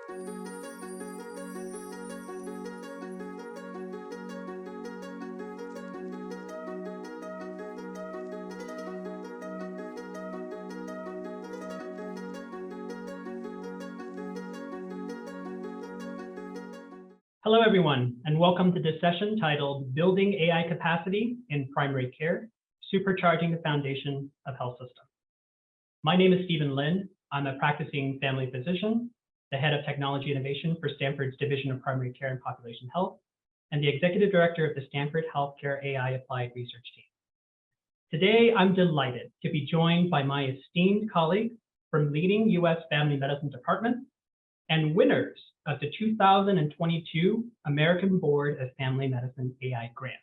Hello, everyone, and welcome to this session titled Building AI Capacity in Primary Care, Supercharging the Foundation of Health Systems. My name is Stephen Lind. I'm a practicing family physician, the head of technology innovation for Stanford's Division of Primary Care and Population Health, and the executive director of the Stanford Healthcare AI Applied Research Team. Today, I'm delighted to be joined by my esteemed colleagues from leading US family medicine departments and winners of the 2022 American Board of Family Medicine AI Grant.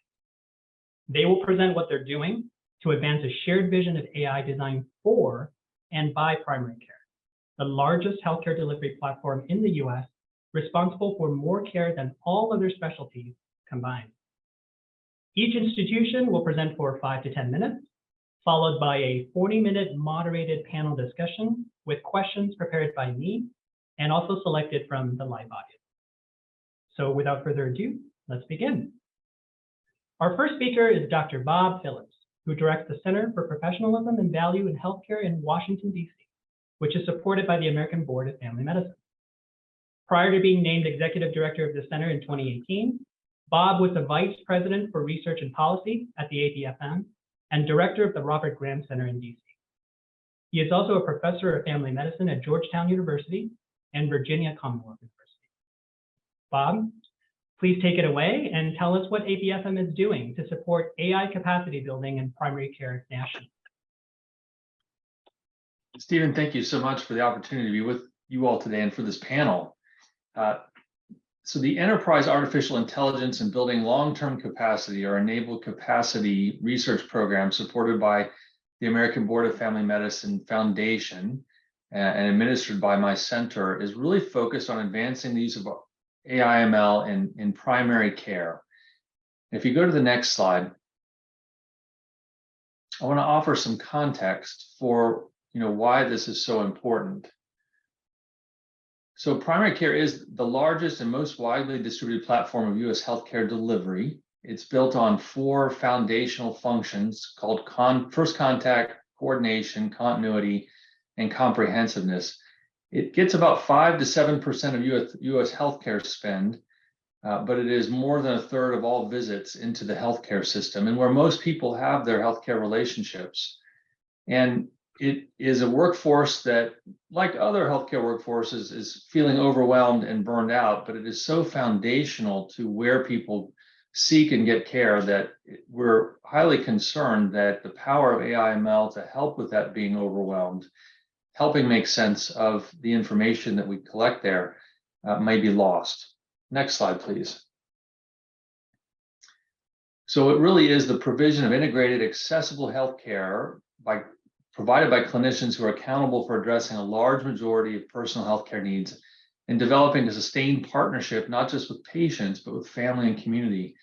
They will present what they're doing to advance a shared vision of AI designed for and by primary care, the largest healthcare delivery platform in the US, responsible for more care than all other specialties combined. Each institution will present for 5 to 10 minutes, followed by a 40-minute moderated panel discussion with questions prepared by me and also selected from the live audience. So without further ado, let's begin. Our first speaker is Dr. Bob Phillips, who directs the Center for Professionalism and Value in Healthcare in Washington, D.C., which is supported by the American Board of Family Medicine. Prior to being named Executive Director of the Center in 2018, Bob was the Vice President for Research and Policy at the ABFM and Director of the Robert Graham Center in D.C. He is also a Professor of Family Medicine at Georgetown University and Virginia Commonwealth University. Bob, please take it away and tell us what ABFM is doing to support AI capacity building in primary care nationally. Stephen, thank you so much for the opportunity to be with you all today and for this panel. So the Enterprise Artificial Intelligence and Building Long-Term Capacity, or Enable Capacity research program supported by the American Board of Family Medicine Foundation and administered by my center, is really focused on advancing the use of AI/ML in primary care. If you go to the next slide, I want to offer some context for why this is so important. So primary care is the largest and most widely distributed platform of US healthcare delivery. It's built on 4 foundational functions called first contact, coordination, continuity, and comprehensiveness. It gets about 5 to 7% of US healthcare spend, but it is more than a third of all visits into the healthcare system and where most people have their healthcare relationships. And it is a workforce that, like other healthcare workforces, is feeling overwhelmed and burned out, but it is so foundational to where people seek and get care that we're highly concerned that the power of AI/ML to help with that being overwhelmed, helping make sense of the information that we collect there, may be lost. Next slide, please. So it really is the provision of integrated, accessible healthcare provided by clinicians who are accountable for addressing a large majority of personal healthcare needs and developing a sustained partnership, not just with patients, but with family and community.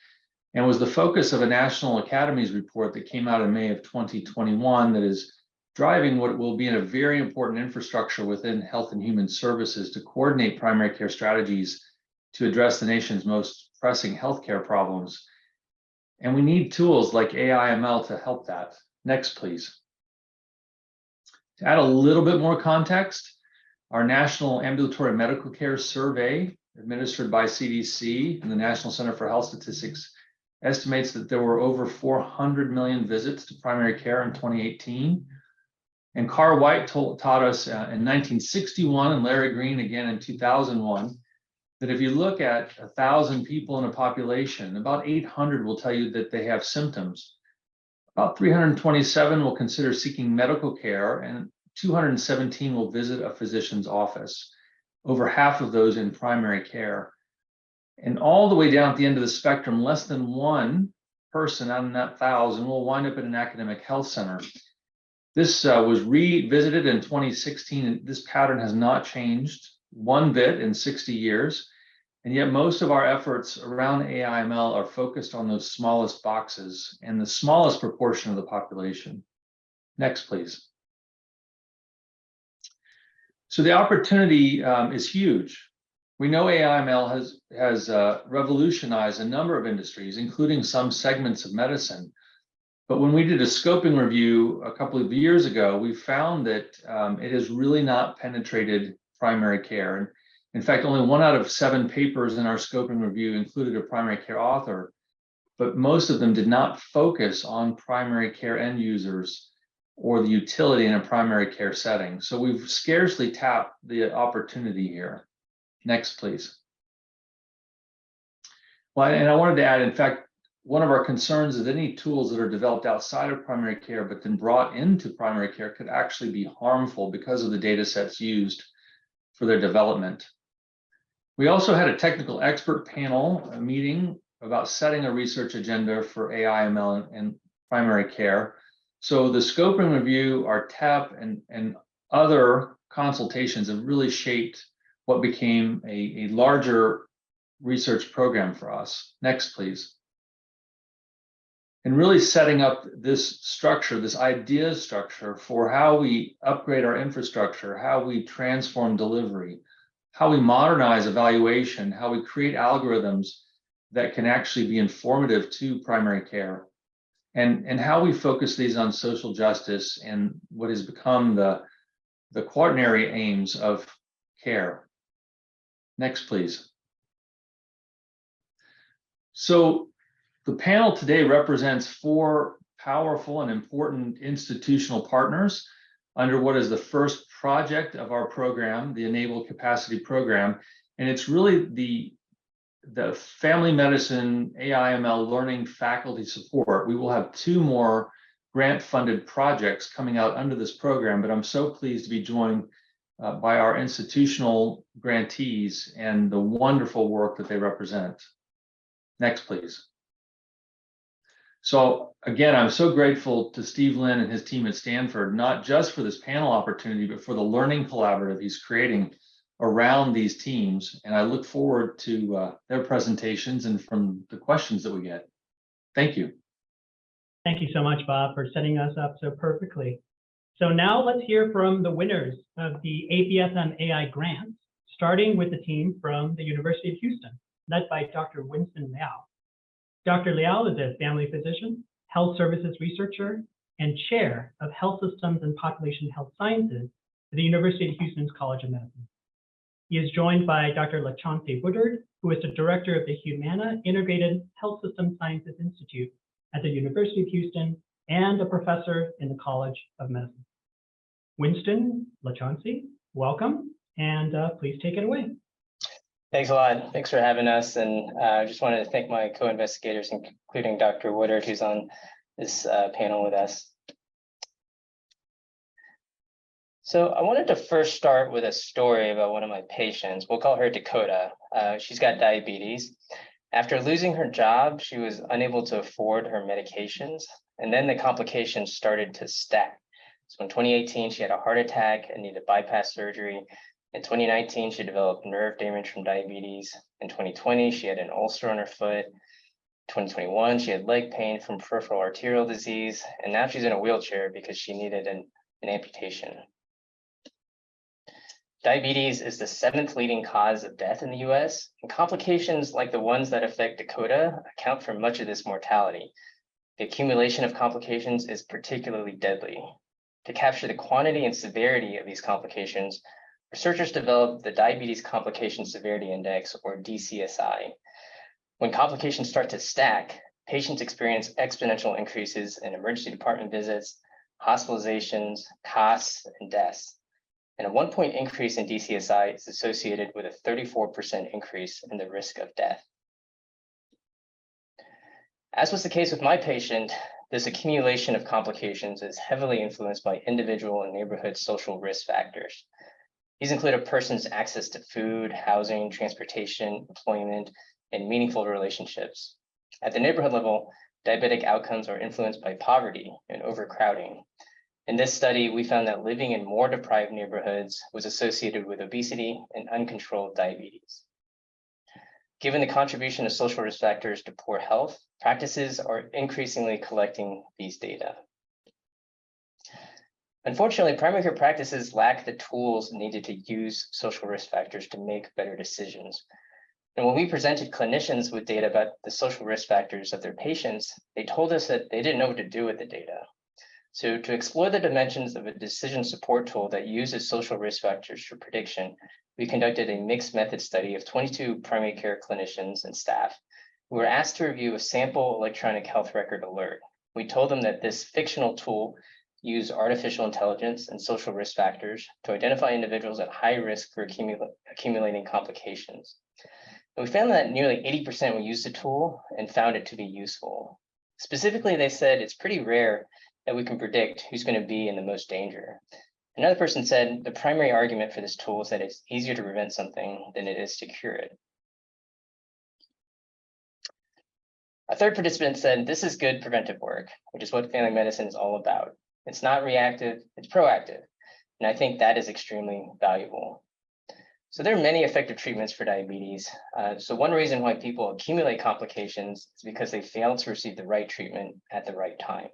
And was the focus of a National Academies report that came out in May of 2021 that is driving what will be a very important infrastructure within Health and Human Services to coordinate primary care strategies to address the nation's most pressing healthcare problems. And we need tools like AI/ML to help that. Next, please. To add a little bit more context, our National Ambulatory Medical Care Survey, administered by CDC and the National Center for Health Statistics, estimates that there were over 400 million visits to primary care in 2018. And Carr White taught us in 1961, and Larry Green again in 2001, that if you look at 1,000 people in a population, about 800 will tell you that they have symptoms. About 327 will consider seeking medical care, and 217 will visit a physician's office. Over half of those in primary care. And all the way down at the end of the spectrum, less than 1 person out of that 1,000 will wind up in an academic health center. This was revisited in 2016, and this pattern has not changed one bit in 60 years. And yet most of our efforts around AI/ML are focused on those smallest boxes and the smallest proportion of the population. Next, please. So the opportunity is huge. We know AI/ML has revolutionized a number of industries, including some segments of medicine. But when we did a scoping review a couple of years ago, we found that it has really not penetrated primary care. And in fact, only 1 out of 7 papers in our scoping review included a primary care author, but most of them did not focus on primary care end users or the utility in a primary care setting. So we've scarcely tapped the opportunity here. Next, please. Well, and I wanted to add, in fact, one of our concerns is any tools that are developed outside of primary care but then brought into primary care could actually be harmful because of the data sets used for their development. We also had a technical expert panel meeting about setting a research agenda for AI/ML in primary care. So the scoping review, our TEP, and other consultations have really shaped what became a larger research program for us. Next, please. And really setting up this structure, this idea structure for how we upgrade our infrastructure, how we transform delivery, how we modernize evaluation, how we create algorithms that can actually be informative to primary care, and how we focus these on social justice and what has become the quaternary aims of care. Next, please. So the panel today represents 4 powerful and important institutional partners under what is the first project of our program, the Enable Capacity Program. And it's really the family medicine AI/ML learning faculty support. We will have 2 more grant-funded projects coming out under this program, but I'm so pleased to be joined by our institutional grantees and the wonderful work that they represent. Next, please. So again, I'm so grateful to Steve Lin and his team at Stanford, not just for this panel opportunity, but for the learning collaborative he's creating around these teams. And I look forward to their presentations and from the questions that we get. Thank you. Thank you so much, Bob, for setting us up so perfectly. So now let's hear from the winners of the ABFM AI grants, starting with the team from the University of Houston, led by Dr. Winston Liao. Dr. Liao is a family physician, health services researcher, and chair of health systems and population health sciences at the University of Houston's College of Medicine. He is joined by Dr. Lachance Woodard, who is the director of the Humana Integrated Health System Sciences Institute at the University of Houston and a professor in the College of Medicine. Winston, Lachance, welcome, and please take it away. Thanks a lot. Thanks for having us. And I just wanted to thank my co-investigators, including Dr. Woodard, who's on this panel with us. So I wanted to first start with a story about one of my patients. We'll call her Dakota. She's got diabetes. After losing her job, she was unable to afford her medications, and then the complications started to stack. So in 2018, she had a heart attack and needed bypass surgery. In 2019, she developed nerve damage from diabetes. In 2020, she had an ulcer on her foot. In 2021, she had leg pain from peripheral arterial disease, and now she's in a wheelchair because she needed an amputation. Diabetes is the 7th leading cause of death in the US, and complications like the ones that affect Dakota account for much of this mortality. The accumulation of complications is particularly deadly. To capture the quantity and severity of these complications, researchers developed the Diabetes Complication Severity Index, or DCSI. When complications start to stack, patients experience exponential increases in emergency department visits, hospitalizations, costs, and deaths. And a 1-point increase in DCSI is associated with a 34% increase in the risk of death. As was the case with my patient, this accumulation of complications is heavily influenced by individual and neighborhood social risk factors. These include a person's access to food, housing, transportation, employment, and meaningful relationships. At the neighborhood level, diabetic outcomes are influenced by poverty and overcrowding. In this study, we found that living in more deprived neighborhoods was associated with obesity and uncontrolled diabetes. Given the contribution of social risk factors to poor health, practices are increasingly collecting these data. Unfortunately, primary care practices lack the tools needed to use social risk factors to make better decisions. And when we presented clinicians with data about the social risk factors of their patients, they told us that they didn't know what to do with the data. So to explore the dimensions of a decision support tool that uses social risk factors for prediction, we conducted a mixed method study of 22 primary care clinicians and staff who were asked to review a sample electronic health record alert. We told them that this fictional tool used artificial intelligence and social risk factors to identify individuals at high risk for accumulating complications. And we found that nearly 80% would use the tool and found it to be useful. Specifically, they said it's pretty rare that we can predict who's going to be in the most danger. Another person said the primary argument for this tool is that it's easier to prevent something than it is to cure it. A third participant said this is good preventive work, which is what family medicine is all about. It's not reactive, it's proactive. And I think that is extremely valuable. So there are many effective treatments for diabetes. So one reason why people accumulate complications is because they fail to receive the right treatment at the right time.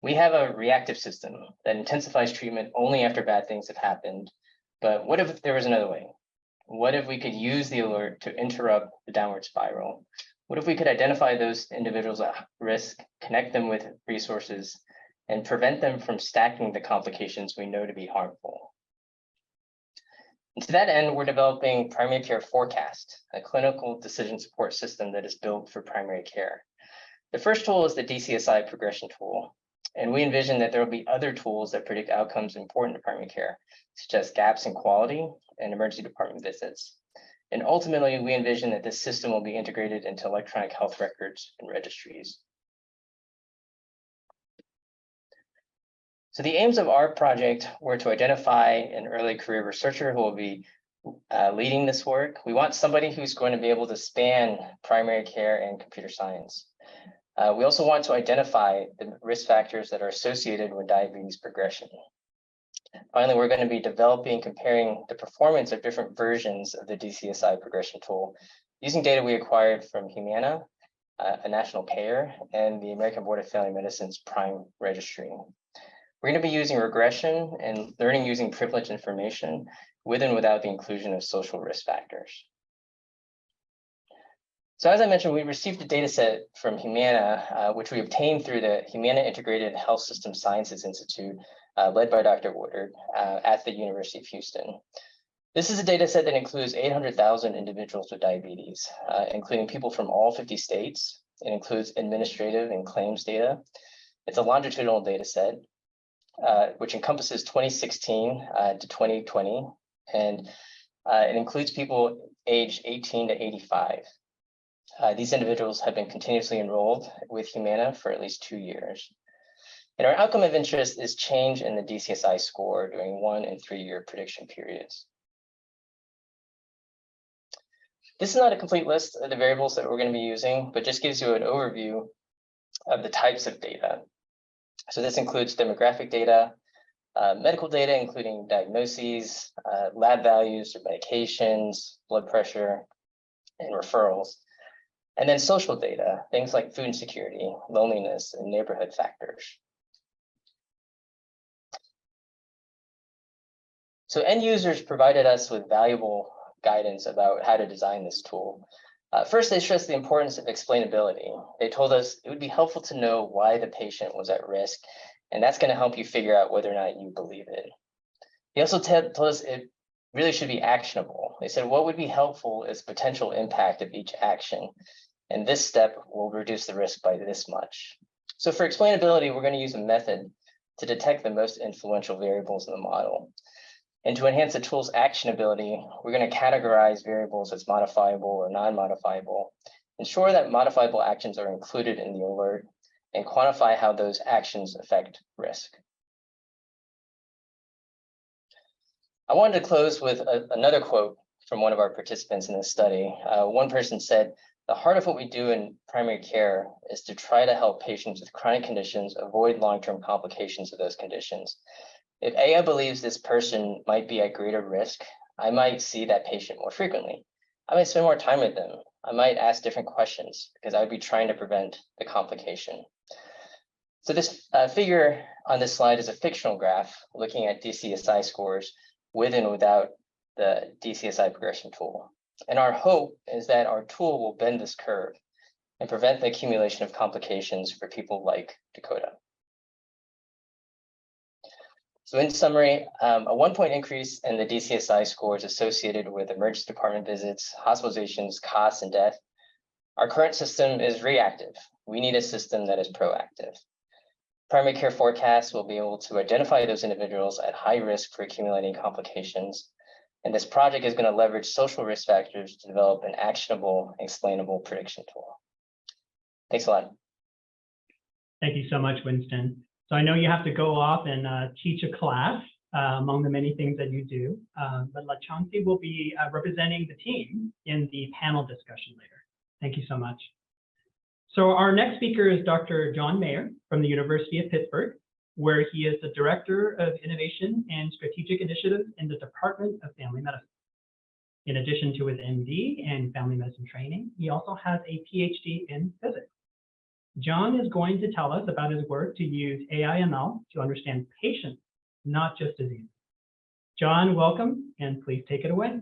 We have a reactive system that intensifies treatment only after bad things have happened. But what if there was another way? What if we could use the alert to interrupt the downward spiral? What if we could identify those individuals at risk, connect them with resources, and prevent them from stacking the complications we know to be harmful? And to that end, we're developing Primary Care Forecast, a clinical decision support system that is built for primary care. The first tool is the DCSI progression tool, and we envision that there will be other tools that predict outcomes important to primary care, such as gaps in quality and emergency department visits. And ultimately, we envision that this system will be integrated into electronic health records and registries. So the aims of our project were to identify an early career researcher who will be leading this work. We want somebody who's going to be able to span primary care and computer science. We also want to identify the risk factors that are associated with diabetes progression. Finally, we're going to be developing and comparing the performance of different versions of the DCSI progression tool using data we acquired from Humana, a national payer, and the American Board of Family Medicine's PRIME registry. We're going to be using regression and learning using privileged information with and without the inclusion of social risk factors. So as I mentioned, we received a data set from Humana, which we obtained through the Humana Integrated Health System Sciences Institute, led by Dr. Woodard at the University of Houston. This is a data set that includes 800,000 individuals with diabetes, including people from all 50 states. It includes administrative and claims data. It's a longitudinal data set, which encompasses 2016 to 2020, and it includes people aged 18 to 85. These individuals have been continuously enrolled with Humana for at least 2 years. And our outcome of interest is change in the DCSI score during 1 and 3 year prediction periods. This is not a complete list of the variables that we're going to be using, but just gives you an overview of the types of data. So this includes demographic data, medical data, including diagnoses, lab values or medications, blood pressure, and referrals. And then social data, things like food insecurity, loneliness, and neighborhood factors. So end users provided us with valuable guidance about how to design this tool. First, they stressed the importance of explainability. They told us it would be helpful to know why the patient was at risk, and that's going to help you figure out whether or not you believe it. They also told us it really should be actionable. They said what would be helpful is potential impact of each action, and this step will reduce the risk by this much. So for explainability, we're going to use a method to detect the most influential variables in the model. And to enhance the tool's actionability, we're going to categorize variables as modifiable or non-modifiable, ensure that modifiable actions are included in the alert, and quantify how those actions affect risk. I wanted to close with another quote from one of our participants in this study. One person said, "The heart of what we do in primary care is to try to help patients with chronic conditions avoid long-term complications of those conditions. If AI believes this person might be at greater risk, I might see that patient more frequently. I might spend more time with them. I might ask different questions because I would be trying to prevent the complication." So this figure on this slide is a fictional graph looking at DCSI scores with and without the DCSI progression tool. And our hope is that our tool will bend this curve and prevent the accumulation of complications for people like Dakota. So in summary, a 1-point increase in the DCSI scores associated with emergency department visits, hospitalizations, costs, and death. Our current system is reactive. We need a system that is proactive. Primary care forecasts will be able to identify those individuals at high risk for accumulating complications. And this project is going to leverage social risk factors to develop an actionable, explainable prediction tool. Thanks a lot. Thank you so much, Winston. So I know you have to go off and teach a class among the many things that you do, but LaChauncey will be representing the team in the panel discussion later. Thank you so much. So our next speaker is Dr. John Mayer from the University of Pittsburgh, where he is the Director of Innovation and Strategic Initiatives in the Department of Family Medicine. In addition to his MD and family medicine training, he also has a PhD in physics. John is going to tell us about his work to use AI/ML to understand patients, not just disease. John, welcome, and please take it away.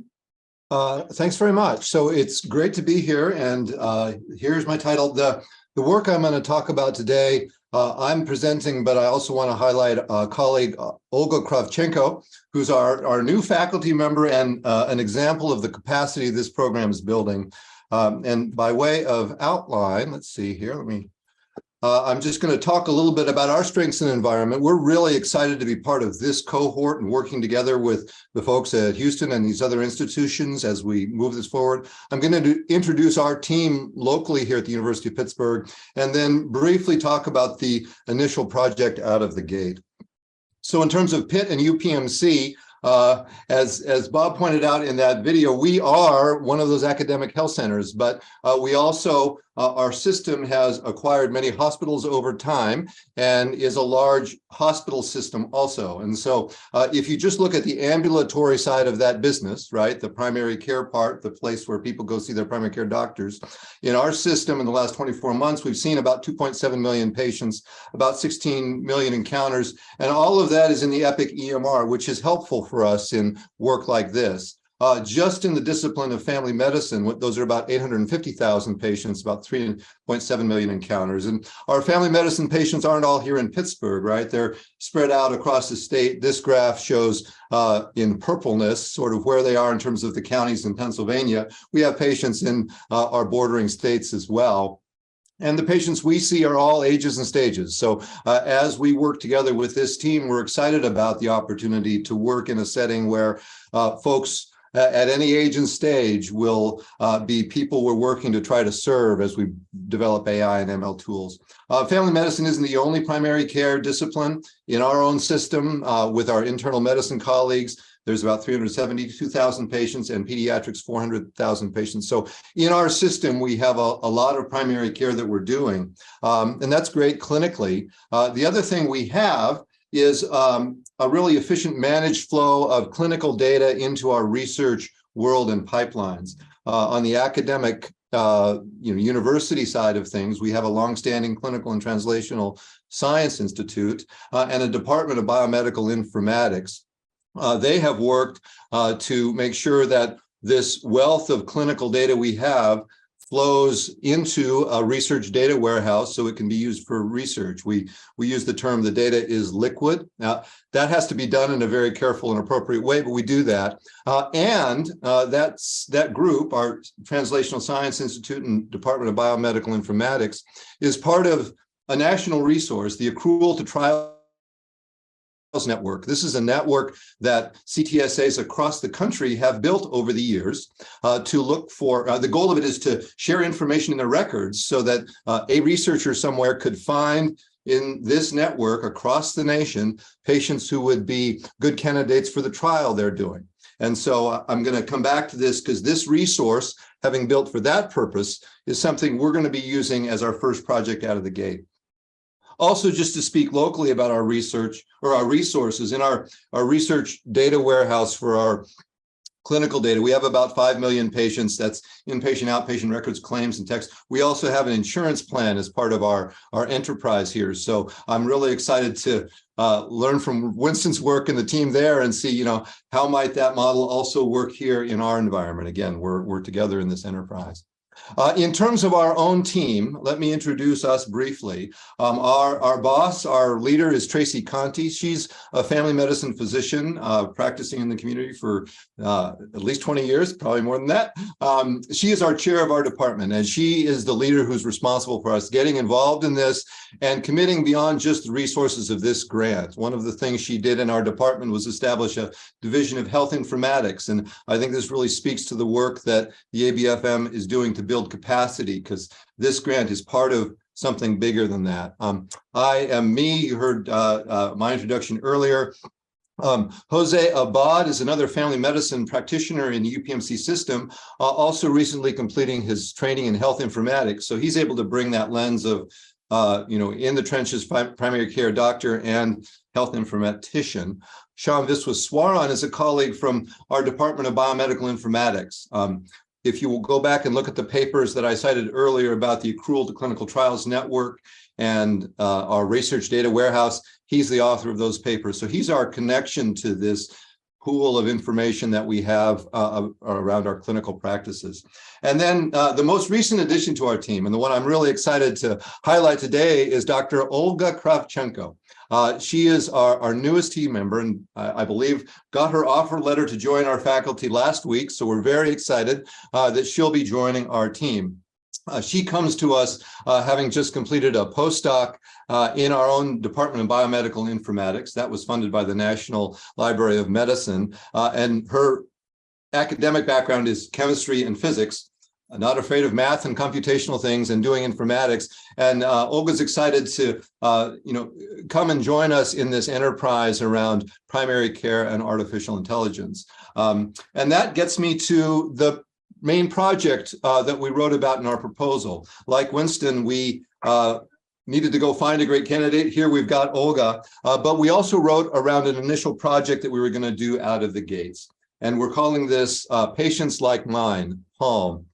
Thanks very much. So it's great to be here, and here's my title. The work I'm going to talk about today, I'm presenting, but I also want to highlight a colleague, Olga Kravchenko, who's our new faculty member and an example of the capacity this program is building. And by way of outline, let's see here, I'm just going to talk a little bit about our strengths and environment. We're really excited to be part of this cohort and working together with the folks at Houston and these other institutions as we move this forward. I'm going to introduce our team locally here at the University of Pittsburgh, and then briefly talk about the initial project out of the gate. So in terms of Pitt and UPMC, as Bob pointed out in that video, we are one of those academic health centers, but we also, our system has acquired many hospitals over time and is a large hospital system also. And so if you just look at the ambulatory side of that business, right, the primary care part, the place where people go see their primary care doctors, in our system in the last 24 months, we've seen about 2.7 million patients, about 16 million encounters, and all of that is in the Epic EMR, which is helpful for us in work like this. Just in the discipline of family medicine, those are about 850,000 patients, about 3.7 million encounters. And our family medicine patients aren't all here in Pittsburgh, right? They're spread out across the state. This graph shows in purpleness sort of where they are in terms of the counties in Pennsylvania. We have patients in our bordering states as well. And the patients we see are all ages and stages. So as we work together with this team, we're excited about the opportunity to work in a setting where folks at any age and stage will be people we're working to try to serve as we develop AI and ML tools. Family medicine isn't the only primary care discipline in our own system. With our internal medicine colleagues, there's about 372,000 patients, and pediatrics 400,000 patients. So in our system, we have a lot of primary care that we're doing, and that's great clinically. The other thing we have is a really efficient managed flow of clinical data into our research world and pipelines. On the academic university side of things, we have a longstanding clinical and translational science institute and a department of biomedical informatics. They have worked to make sure that this wealth of clinical data we have flows into a research data warehouse so it can be used for research. We use the term the data is liquid. Now, that has to be done in a very careful and appropriate way, but we do that. That group, our Translational Science Institute and Department of Biomedical Informatics, is part of a national resource, the Accrual to Trial Network. This is a network that CTSAs across the country have built over the years to look for, the goal of it is to share information in their records so that a researcher somewhere could find in this network across the nation patients who would be good candidates for the trial they're doing. And so I'm going to come back to this because this resource, having built for that purpose, is something we're going to be using as our first project out of the gate. Also, just to speak locally about our research or our resources, in our research data warehouse for our clinical data. We have about 5 million patients. That's inpatient, outpatient records, claims, and text. We also have an insurance plan as part of our enterprise here. So I'm really excited to learn from Winston's work and the team there and see, how might that model also work here in our environment. Again, we're together in this enterprise. In terms of our own team, let me introduce us briefly. Our boss, our leader is Tracy Conti. She's a family medicine physician practicing in the community for at least 20 years, probably more than that. She is our chair of our department, and she is the leader who's responsible for us getting involved in this and committing beyond just the resources of this grant. One of the things she did in our department was establish a division of health informatics, and I think this really speaks to the work that the ABFM is doing to build capacity, because this grant is part of something bigger than that. I am me. You heard my introduction earlier. Jose Abad is another family medicine practitioner in the UPMC system, also recently completing his training in health informatics. So he's able to bring that lens of, in the trenches, primary care doctor and health informatician. Sean Viswaswaran is a colleague from our Department of Biomedical Informatics. If you will go back and look at the papers that I cited earlier about the Accrual to Clinical Trials Network and our research data warehouse, he's the author of those papers. So he's our connection to this pool of information that we have around our clinical practices. And then the most recent addition to our team, and the one I'm really excited to highlight today, is Dr. Olga Kravchenko. She is our newest team member, and I believe got her offer letter to join our faculty last week. So we're very excited that she'll be joining our team. She comes to us having just completed a postdoc in our own Department of Biomedical Informatics. That was funded by the National Library of Medicine. And her academic background is chemistry and physics. Not afraid of math and computational things and doing informatics. And Olga's excited to, come and join us in this enterprise around primary care and artificial intelligence. And that gets me to the main project that we wrote about in our proposal. Like Winston, we needed to go find a great candidate. Here we've got Olga, but we also wrote around an initial project that we were going to do out of the gates. And we're calling this Patients Like Mine, PALM.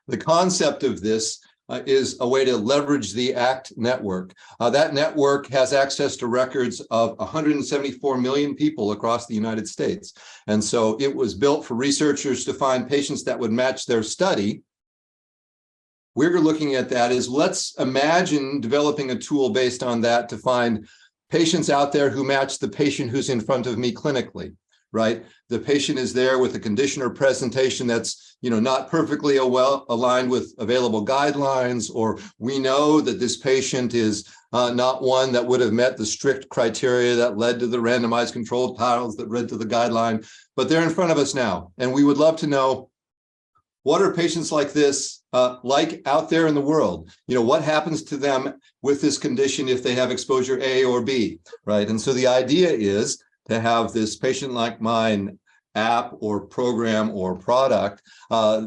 The concept of this is a way to leverage the ACT network. That network has access to records of 174 million people across the United States. And so it was built for researchers to find patients that would match their study. We're looking at that is, let's imagine developing a tool based on that to find patients out there who match the patient who's in front of me clinically, right? The patient is there with a condition or presentation that's not perfectly well aligned with available guidelines, or we know that this patient is not one that would have met the strict criteria that led to the randomized controlled trials that led to the guideline, but they're in front of us now. And we would love to know, what are patients like this like out there in the world? What happens to them with this condition if they have exposure A or B, right? And so the idea is to have this Patient Like Mine app or program or product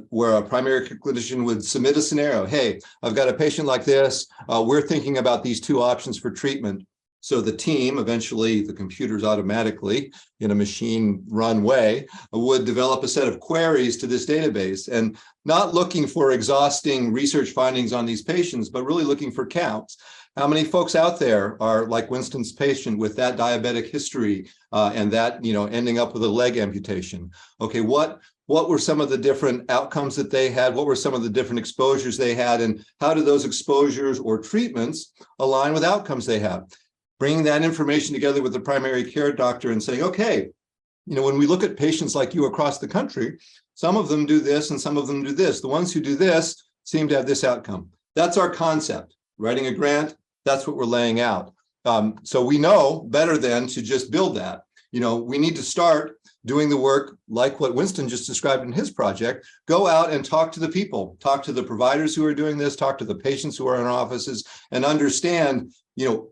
where a primary care clinician would submit a scenario. Hey, I've got a patient like this. We're thinking about these two options for treatment. So the team, eventually the computers automatically in a machine run way, would develop a set of queries to this database, and not looking for exhausting research findings on these patients, but really looking for counts. How many folks out there are like Winston's patient with that diabetic history and that, ending up with a leg amputation? Okay, what were some of the different outcomes that they had? What were some of the different exposures they had? And how do those exposures or treatments align with outcomes they have? Bringing that information together with the primary care doctor and saying, okay, when we look at patients like you across the country, some of them do this and some of them do this. The ones who do this seem to have this outcome. That's our concept. Writing a grant, that's what we're laying out. So we know better than to just build that. We need to start doing the work like what Winston just described in his project. Go out and talk to the people, talk to the providers who are doing this, talk to the patients who are in our offices, and understand,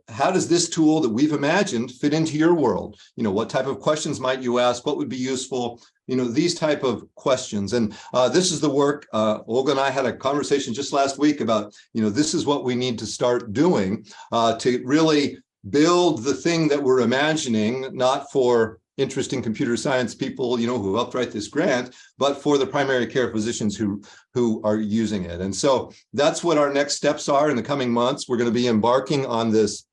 how does this tool that we've imagined fit into your world? What type of questions might you ask? What would be useful? These type of questions. And this is the work. Olga and I had a conversation just last week about, this is what we need to start doing to really build the thing that we're imagining, not for interesting computer science people, who helped write this grant, but for the primary care physicians who are using it. And so that's what our next steps are in the coming months. We're going to be embarking on this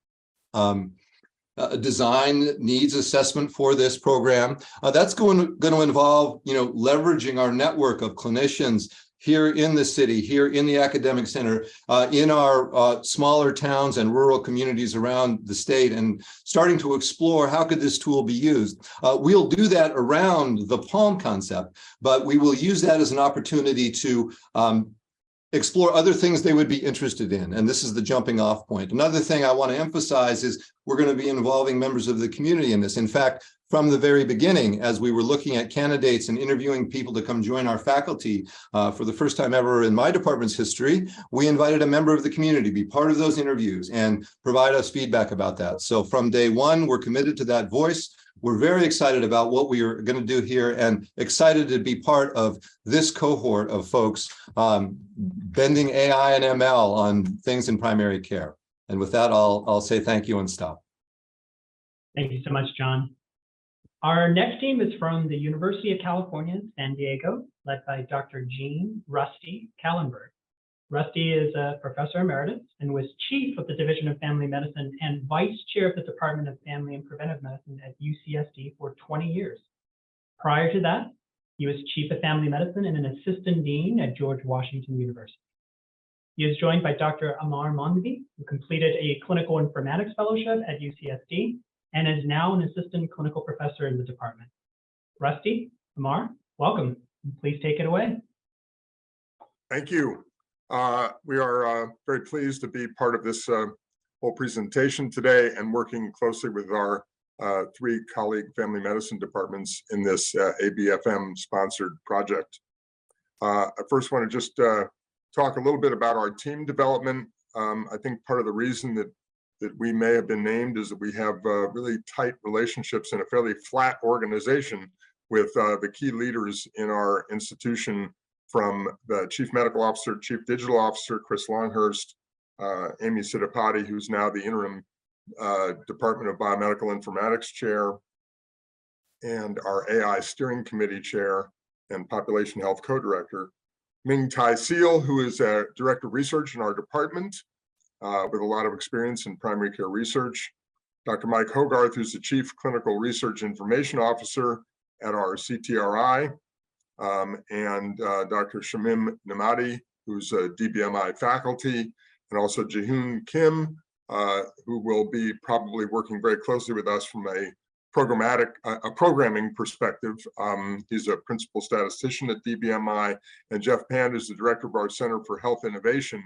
design needs assessment for this program. That's going to involve, leveraging our network of clinicians here in the city, here in the academic center, in our smaller towns and rural communities around the state, and starting to explore how could this tool be used. We'll do that around the Palm concept, but we will use that as an opportunity to explore other things they would be interested in. And this is the jumping off point. Another thing I want to emphasize is we're going to be involving members of the community in this. In fact, from the very beginning, as we were looking at candidates and interviewing people to come join our faculty, for the first time ever in my department's history, we invited a member of the community to be part of those interviews and provide us feedback about that. So from day one, we're committed to that voice. We're very excited about what we are going to do here and excited to be part of this cohort of folks bending AI and ML on things in primary care. And with that, I'll say thank you and stop. Thank you so much, John. Our next team is from the University of California, San Diego, led by Dr. Jean Rusty Kallenberg. Rusty is a professor emeritus and was chief of the Division of Family Medicine and vice chair of the Department of Family and Preventive Medicine at UCSD for 20 years. Prior to that, he was chief of family medicine and an assistant dean at George Washington University. He is joined by Dr. Amar Mandvi, who completed a clinical informatics fellowship at UCSD and is now an assistant clinical professor in the department. Rusty, Amar, welcome. Please take it away. Thank you. We are very pleased to be part of this whole presentation today and working closely with our 3 colleague family medicine departments in this ABFM sponsored project. I first want to just talk a little bit about our team development. I think part of the reason that we may have been named is that we have really tight relationships in a fairly flat organization with the key leaders in our institution, from the chief medical officer, chief digital officer, Chris Longhurst, Amy Siddipati, who's now the interim Department of Biomedical Informatics chair, and our AI steering committee chair and population health co-director, Ming Tai Seal, who is a director of research in our department, with a lot of experience in primary care research. Dr. Mike Hogarth, who's the Chief Clinical Research Information Officer at our CTRI, and Dr. Shamim Namadi, who's a DBMI faculty, and also Jihoon Kim, who will be probably working very closely with us from a programming perspective. He's a principal statistician at DBMI, and Jeff Pand is the director of our Center for Health Innovation,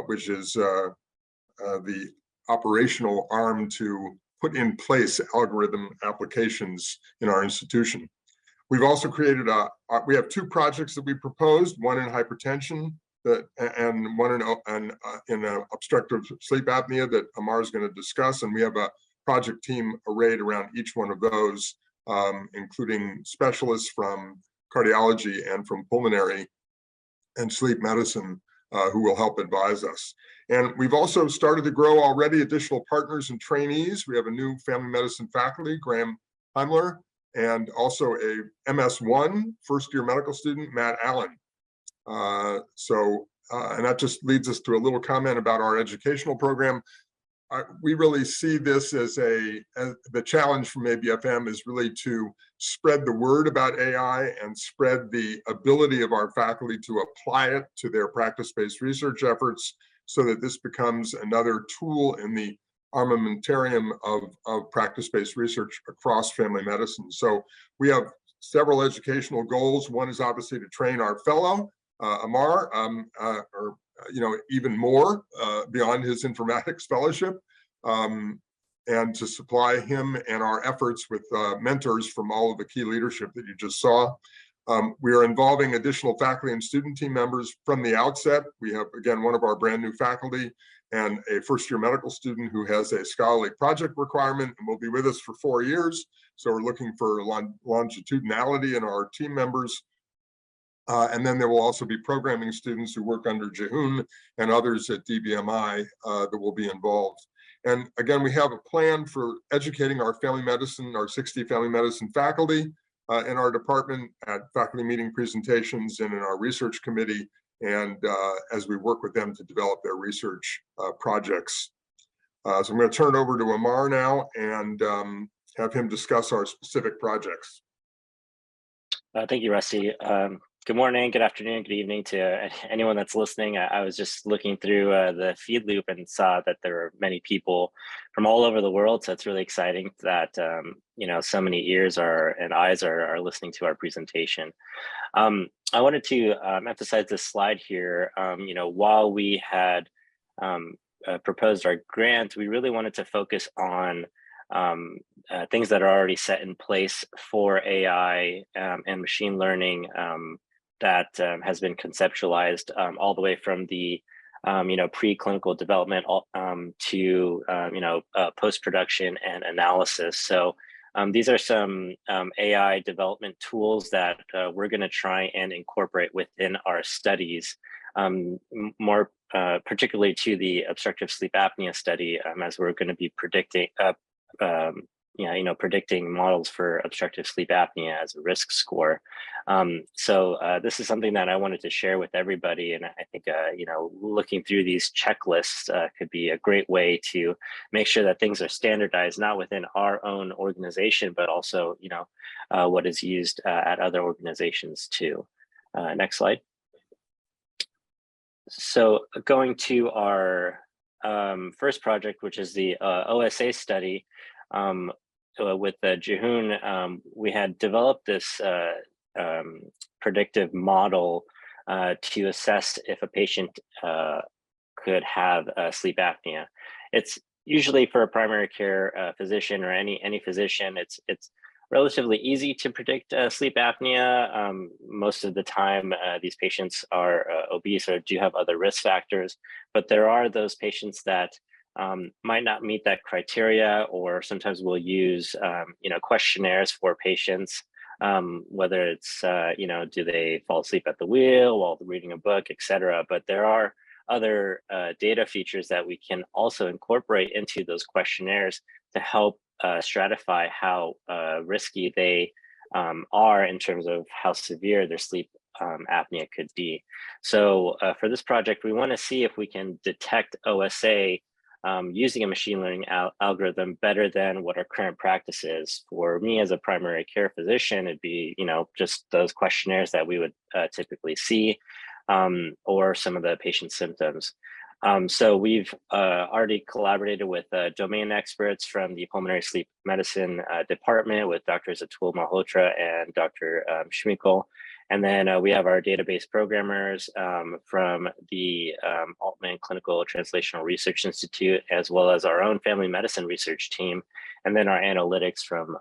which is the operational arm to put in place algorithm applications in our institution. We've also created we have 2 projects that we proposed, one in hypertension and one in obstructive sleep apnea that Amar is going to discuss. And we have a project team arrayed around each one of those, including specialists from cardiology and from pulmonary and sleep medicine, who will help advise us. And we've also started to grow already additional partners and trainees. We have a new family medicine faculty, Graham Heimler, and also a MS1 first-year medical student, Matt Allen. And that just leads us to a little comment about our educational program. We really see this as the challenge from ABFM is really to spread the word about AI and spread the ability of our faculty to apply it to their practice-based research efforts, so that this becomes another tool in the armamentarium of practice-based research across family medicine. So we have several educational goals. One is obviously to train our fellow, Amar, or even more beyond his informatics fellowship, and to supply him and our efforts with mentors from all of the key leadership that you just saw. We are involving additional faculty and student team members from the outset. We have, again, one of our brand new faculty and a first-year medical student who has a scholarly project requirement and will be with us for 4 years. So we're looking for longitudinality in our team members. And then there will also be programming students who work under Jihoon and others at DBMI that will be involved. And again, we have a plan for educating our 60 family medicine faculty in our department at faculty meeting presentations and in our research committee, and as we work with them to develop their research projects. So I'm going to turn it over to Amar now and have him discuss our specific projects. Thank you, Rusty. Good morning, good afternoon, good evening to anyone that's listening. I was just looking through the feed loop and saw that there are many people from all over the world. So it's really exciting that so many ears and eyes are listening to our presentation. I wanted to emphasize this slide here. While we had proposed our grant, we really wanted to focus on things that are already set in place for AI and machine learning that has been conceptualized all the way from the preclinical development to post-production and analysis. So these are some AI development tools that we're going to try and incorporate within our studies, more particularly to the obstructive sleep apnea study, as we're going to be predicting predicting models for obstructive sleep apnea as a risk score. So this is something that I wanted to share with everybody. And I think, looking through these checklists could be a great way to make sure that things are standardized, not within our own organization, but also, what is used at other organizations too. Next slide. So going to our first project, which is the OSA study, with Jihoon, we had developed this predictive model to assess if a patient could have sleep apnea. It's usually for a primary care physician or any physician. It's relatively easy to predict sleep apnea. Most of the time, these patients are obese or do have other risk factors, but there are those patients that might not meet that criteria, or sometimes we'll use questionnaires for patients, whether it's do they fall asleep at the wheel while reading a book, etc. But there are other data features that we can also incorporate into those questionnaires to help stratify how risky they are in terms of how severe their sleep apnea could be. So for this project, we want to see if we can detect OSA using a machine learning algorithm better than what our current practice is. For me as a primary care physician, it'd be just those questionnaires that we would typically see, or some of the patient symptoms. So we've already collaborated with domain experts from the pulmonary sleep medicine department with Drs. Atul Malhotra and Dr. Schmeichel. And then we have our database programmers from the Altman Clinical Translational Research Institute, as well as our own family medicine research team. And then our analytics from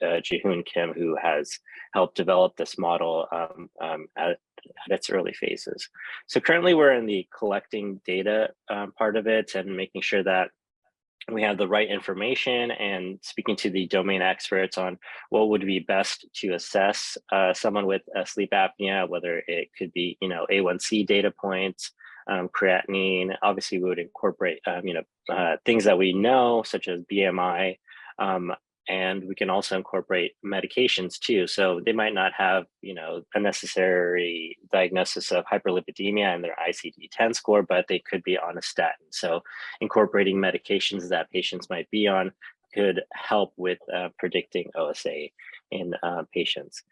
Jihoon Kim, who has helped develop this model at its early phases. So currently we're in the collecting data part of it and making sure that we have the right information and speaking to the domain experts on what would be best to assess someone with sleep apnea, whether it could be, A1C data points, creatinine. Obviously, we would incorporate, things that we know, such as BMI, and we can also incorporate medications too. So they might not have, a necessary diagnosis of hyperlipidemia in their ICD-10 score, but they could be on a statin. So incorporating medications that patients might be on could help with predicting OSA in patients.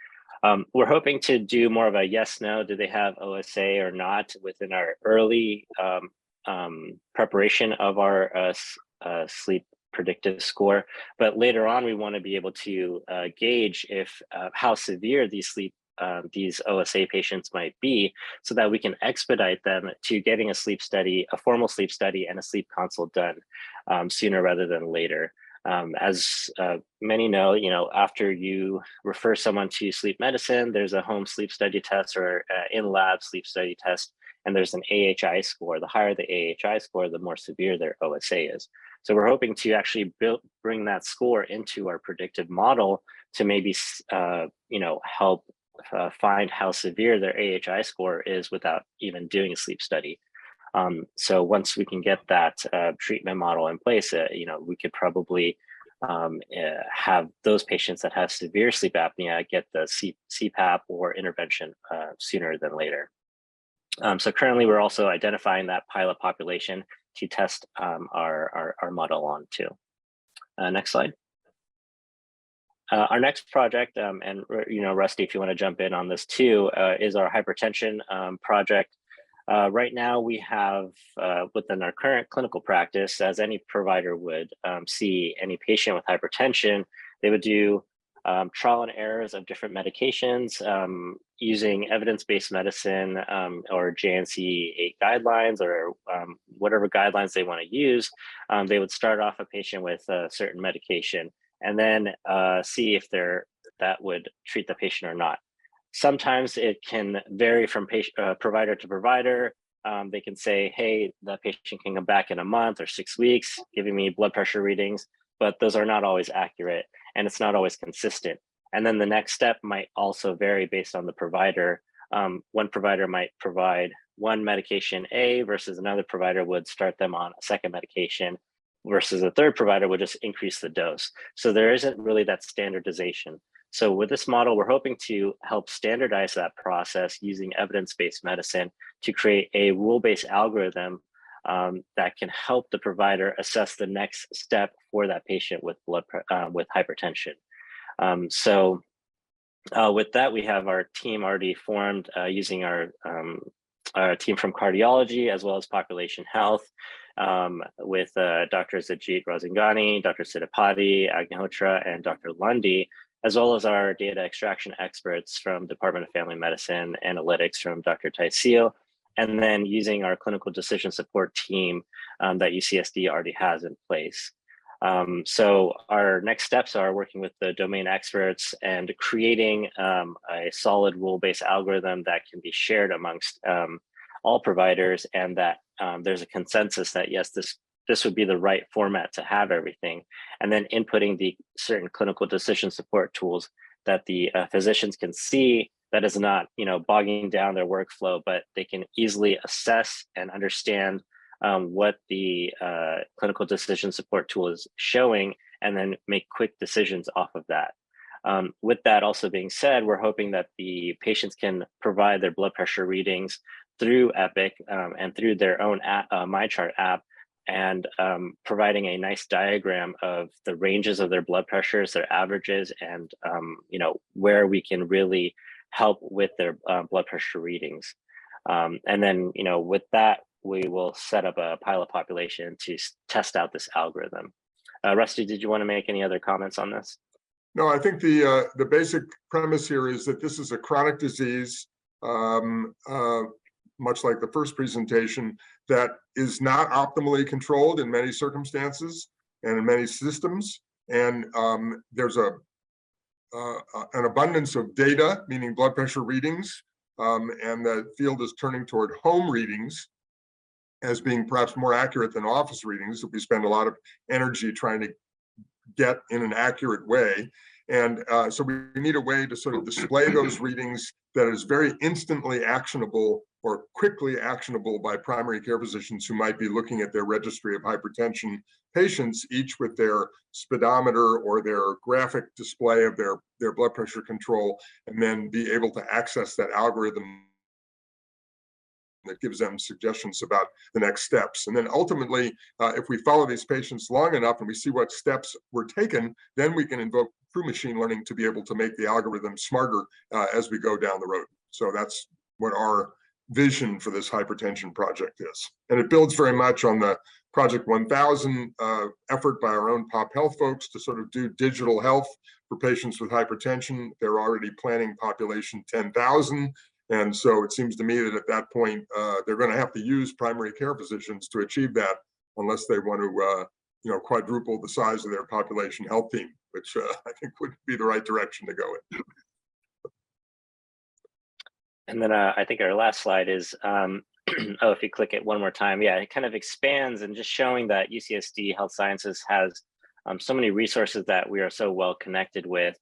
We're hoping to do more of a yes, no, do they have OSA or not within our early preparation of our sleep predictive score. But later on, we want to be able to gauge if how severe these OSA patients might be, so that we can expedite them to getting a formal sleep study and a sleep consult done sooner rather than later. As many know, after you refer someone to sleep medicine, there's a home sleep study test or in-lab sleep study test, and there's an AHI score. The higher the AHI score, the more severe their OSA is. So we're hoping to actually bring that score into our predictive model to maybe, help find how severe their AHI score is without even doing a sleep study. So once we can get that treatment model in place, we could probably have those patients that have severe sleep apnea get the CPAP or intervention sooner than later. So currently, we're also identifying that pilot population to test our model on too. Next slide. Our next project, and Rusty, if you want to jump in on this too, is our hypertension project. Right now, we have within our current clinical practice, as any provider would see any patient with hypertension, they would do trial and errors of different medications using evidence-based medicine or JNC 8 guidelines or whatever guidelines they want to use. They would start off a patient with a certain medication and then see if that would treat the patient or not. Sometimes it can vary from provider to provider. They can say, hey, that patient can come back in a month or 6 weeks, giving me blood pressure readings, but those are not always accurate and it's not always consistent. And then the next step might also vary based on the provider. One provider might provide one medication A versus another provider would start them on a second medication versus a third provider would just increase the dose. So there isn't really that standardization. So with this model, we're hoping to help standardize that process using evidence-based medicine to create a rule-based algorithm that can help the provider assess the next step for that patient with with hypertension. With that, we have our team already formed using our team from cardiology as well as population health with Dr. Ajit Razangani, Dr. Siddipati, Agnihotra, and Dr. Lundy, as well as our data extraction experts from Department of Family Medicine Analytics from Dr. Taisio, and then using our clinical decision support team that UCSD already has in place. So our next steps are working with the domain experts and creating a solid rule-based algorithm that can be shared amongst all providers, and that there's a consensus that yes, this would be the right format to have everything, and then inputting the certain clinical decision support tools that the physicians can see that is not, bogging down their workflow, but they can easily assess and understand what the clinical decision support tool is showing, and then make quick decisions off of that. With that also being said, we're hoping that the patients can provide their blood pressure readings through Epic and through their own app, MyChart app, and providing a nice diagram of the ranges of their blood pressures, their averages, and where we can really help with their blood pressure readings. And then, with that, we will set up a pilot population to test out this algorithm. Rusty, did you want to make any other comments on this? No, I think the basic premise here is that this is a chronic disease, much like the first presentation, that is not optimally controlled in many circumstances and in many systems. And there's an abundance of data, meaning blood pressure readings, and the field is turning toward home readings as being perhaps more accurate than office readings that we spend a lot of energy trying to get in an accurate way. And so we need a way to sort of display those readings that is very instantly actionable or quickly actionable by primary care physicians who might be looking at their registry of hypertension patients, each with their speedometer or their graphic display of their blood pressure control, and then be able to access that algorithm that gives them suggestions about the next steps. And then ultimately, if we follow these patients long enough and we see what steps were taken, then we can invoke through machine learning to be able to make the algorithm smarter as we go down the road. So that's what our vision for this hypertension project is. And it builds very much on the Project 1000 effort by our own Pop Health folks to sort of do digital health for patients with hypertension. They're already planning population 10,000. And so it seems to me that at that point, they're going to have to use primary care physicians to achieve that, unless they want to, quadruple the size of their population health team, which I think would be the right direction to go in. And then I think our last slide is, if you click it one more time, yeah, it kind of expands and just showing that UCSD Health Sciences has so many resources that we are so well connected with,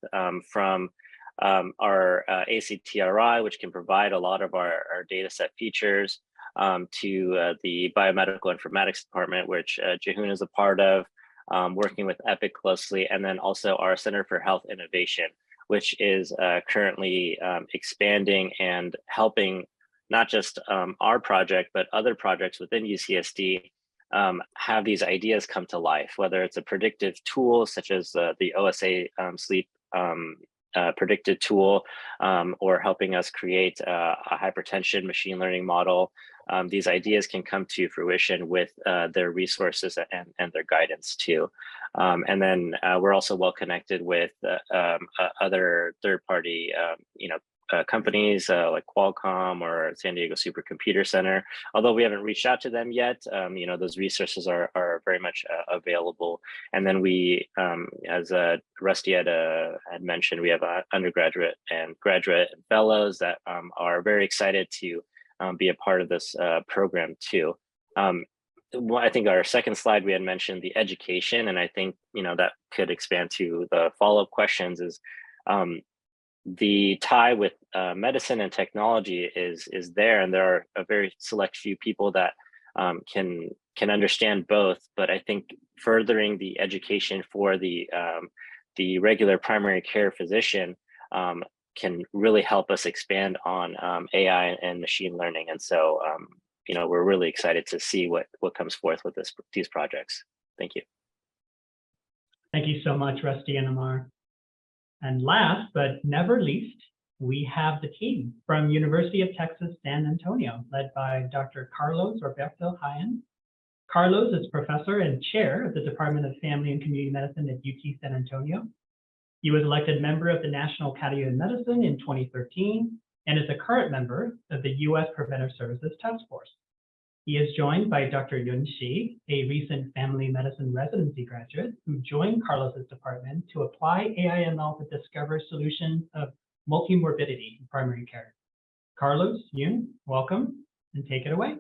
from our ACTRI, which can provide a lot of our data set features, to the biomedical informatics department, which Jehoon is a part of, working with EPIC closely, and then also our Center for Health Innovation, which is currently expanding and helping not just our project, but other projects within UCSD have these ideas come to life, whether it's a predictive tool such as the OSA sleep predicted tool, or helping us create a hypertension machine learning model. These ideas can come to fruition with their resources and their guidance too. And then we're also well connected with other third-party, companies like Qualcomm or San Diego Supercomputer Center. Although we haven't reached out to them yet, those resources are very much available. And then we, as Rusty had mentioned, we have undergraduate and graduate fellows that are very excited to be a part of this program too. I think our second slide, we had mentioned the education, and I think that could expand to the follow-up questions is the tie with medicine and technology is there, and there are a very select few people that can understand both. But I think furthering the education for the regular primary care physician can really help us expand on AI and machine learning. And so, we're really excited to see what comes forth with these projects. Thank you. Thank you so much, Rusty and Amar. And last but never least, we have the team from University of Texas, San Antonio, led by Dr. Carlos Roberto Jaén. Carlos is professor and chair of the Department of Family and Community Medicine at UT San Antonio. He was elected member of the National Academy of Medicine in 2013 and is a current member of the U.S. Preventive Services Task Force. He is joined by Dr. Yun Shi, a recent family medicine residency graduate who joined Carlos's department to apply AI/ML to discover solutions of multimorbidity in primary care. Carlos, Yun, welcome, and take it away.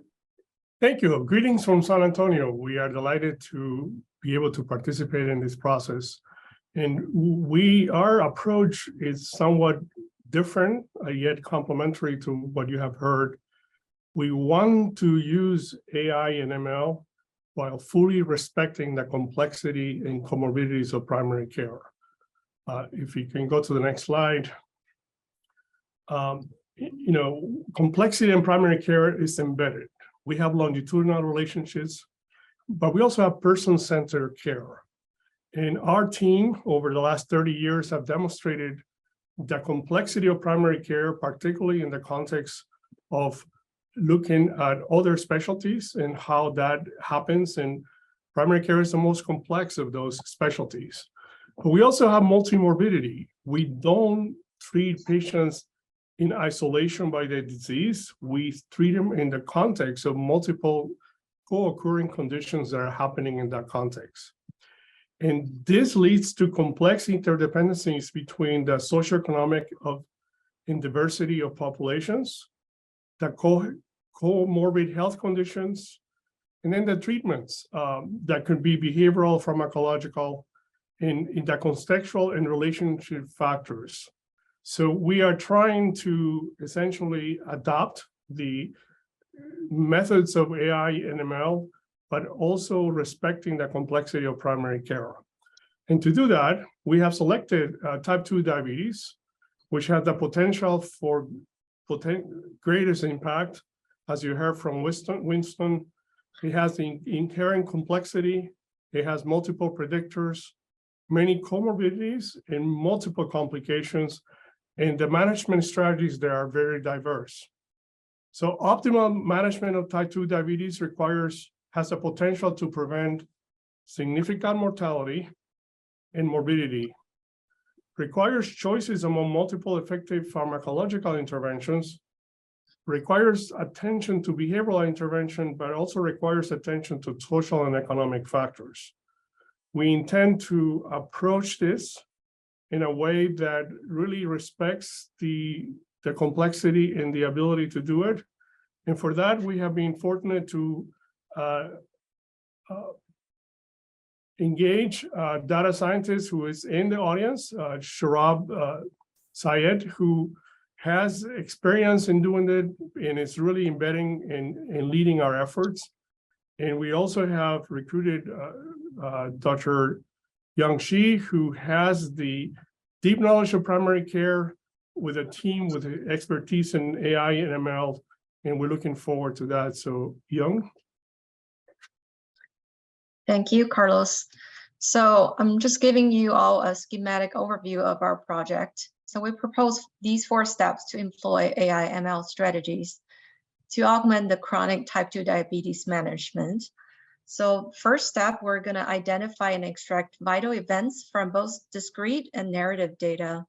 Thank you. Greetings from San Antonio. We are delighted to be able to participate in this process. And our approach is somewhat different, yet complementary to what you have heard. We want to use AI and ML while fully respecting the complexity and comorbidities of primary care. If you can go to the next slide. Complexity in primary care is embedded. We have longitudinal relationships, but we also have person-centered care. And our team over the last 30 years have demonstrated the complexity of primary care, particularly in the context of looking at other specialties and how that happens. And primary care is the most complex of those specialties. But we also have multimorbidity. We don't treat patients in isolation by the disease. We treat them in the context of multiple co-occurring conditions that are happening in that context. And this leads to complex interdependencies between the socioeconomic and diversity of populations, the comorbid health conditions, and then the treatments that could be behavioral, pharmacological, and the contextual and relationship factors. So we are trying to essentially adopt the methods of AI and ML, but also respecting the complexity of primary care. And to do that, we have selected type 2 diabetes, which has the potential for greatest impact. As you heard from Winston, it has the inherent complexity, it has multiple predictors, many comorbidities, and multiple complications, and the management strategies there are very diverse. So optimal management of type 2 diabetes has the potential to prevent significant mortality and morbidity, requires choices among multiple effective pharmacological interventions, requires attention to behavioral intervention, but also requires attention to social and economic factors. We intend to approach this in a way that really respects the complexity and the ability to do it. And for that, we have been fortunate to engage data scientist who is in the audience, Sharab Syed, who has experience in doing it and is really embedding and leading our efforts. And we also have recruited Dr. Yang Shi, who has the deep knowledge of primary care with a team with expertise in AI and ML, and we're looking forward to that. So, Yang. Thank you, Carlos. So I'm just giving you all a schematic overview of our project. So we propose these 4 steps to employ AI ML strategies to augment the chronic type 2 diabetes management. So first step, we're going to identify and extract vital events from both discrete and narrative data.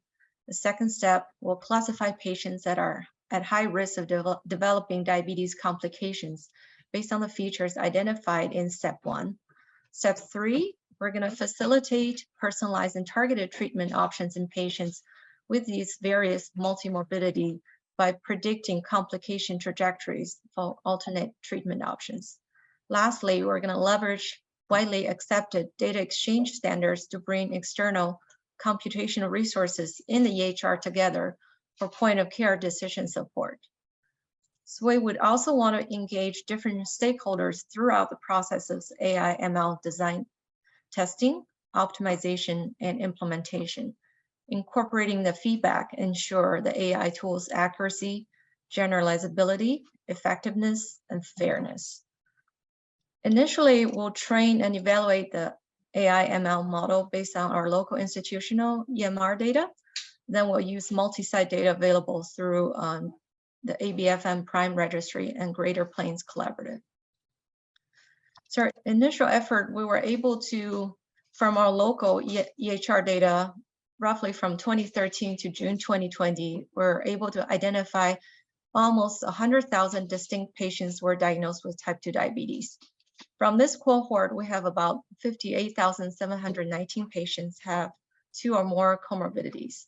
The second step, we'll classify patients that are at high risk of developing diabetes complications based on the features identified in step 1. Step 3, we're going to facilitate personalized and targeted treatment options in patients with these various multimorbidity by predicting complication trajectories for alternate treatment options. Lastly, we're going to leverage widely accepted data exchange standards to bring external computational resources in the EHR together for point of care decision support. So we would also want to engage different stakeholders throughout the process of AI ML design, testing, optimization, and implementation. Incorporating the feedback ensure the AI tool's accuracy, generalizability, effectiveness, and fairness. Initially, we'll train and evaluate the AI ML model based on our local institutional EMR data. Then we'll use multi-site data available through the ABFM Prime Registry and Greater Plains Collaborative. So our initial effort, we were able to, from our local EHR data, roughly from 2013 to June 2020, we're able to identify almost 100,000 distinct patients were diagnosed with type 2 diabetes. From this cohort, we have about 58,719 patients have 2 or more comorbidities.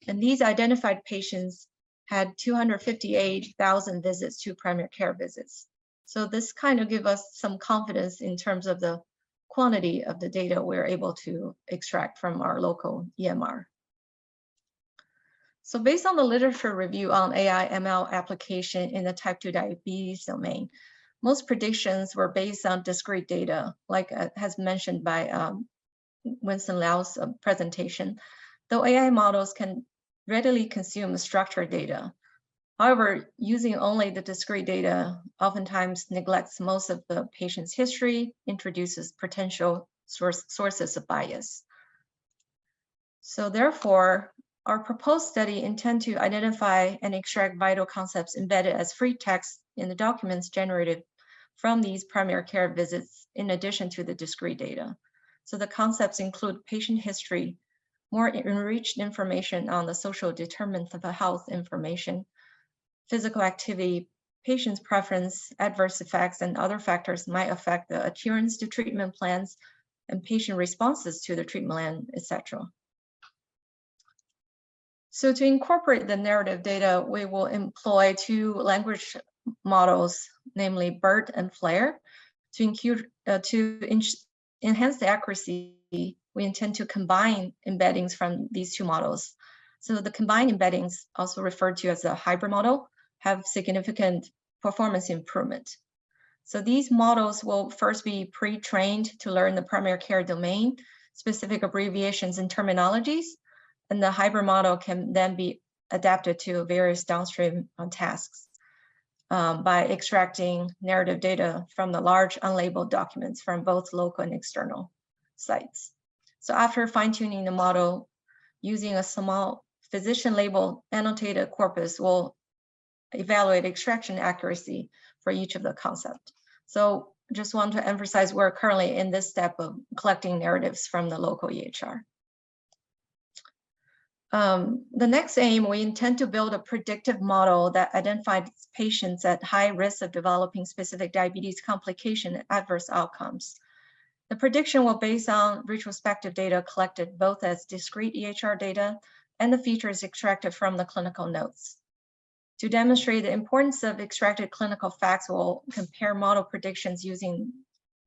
And these identified patients had 258,000 visits to primary care visits. So this kind of gives us some confidence in terms of the quantity of the data we're able to extract from our local EMR. So based on the literature review on AI ML application in the type 2 diabetes domain, most predictions were based on discrete data, like has mentioned by Winston Lau's presentation, though AI models can readily consume structured data. However, using only the discrete data oftentimes neglects most of the patient's history, introduces potential sources of bias. So therefore, our proposed study intends to identify and extract vital concepts embedded as free text in the documents generated from these primary care visits, in addition to the discrete data. So the concepts include patient history, more enriched information on the social determinants of health information, physical activity, patient's preference, adverse effects, and other factors might affect the adherence to treatment plans and patient responses to the treatment plan, etc. So to incorporate the narrative data, we will employ 2 language models, namely BERT and FLAIR. To enhance the accuracy, we intend to combine embeddings from these 2 models. So the combined embeddings, also referred to as a hybrid model, have significant performance improvement. So these models will first be pre-trained to learn the primary care domain, specific abbreviations and terminologies, and the hybrid model can then be adapted to various downstream tasks by extracting narrative data from the large unlabeled documents from both local and external sites. So after fine-tuning the model, using a small physician label annotated corpus will evaluate extraction accuracy for each of the concepts. So just want to emphasize we're currently in this step of collecting narratives from the local EHR. The next aim, we intend to build a predictive model that identifies patients at high risk of developing specific diabetes complication and adverse outcomes. The prediction will base on retrospective data collected both as discrete EHR data and the features extracted from the clinical notes. To demonstrate the importance of extracted clinical facts, we'll compare model predictions using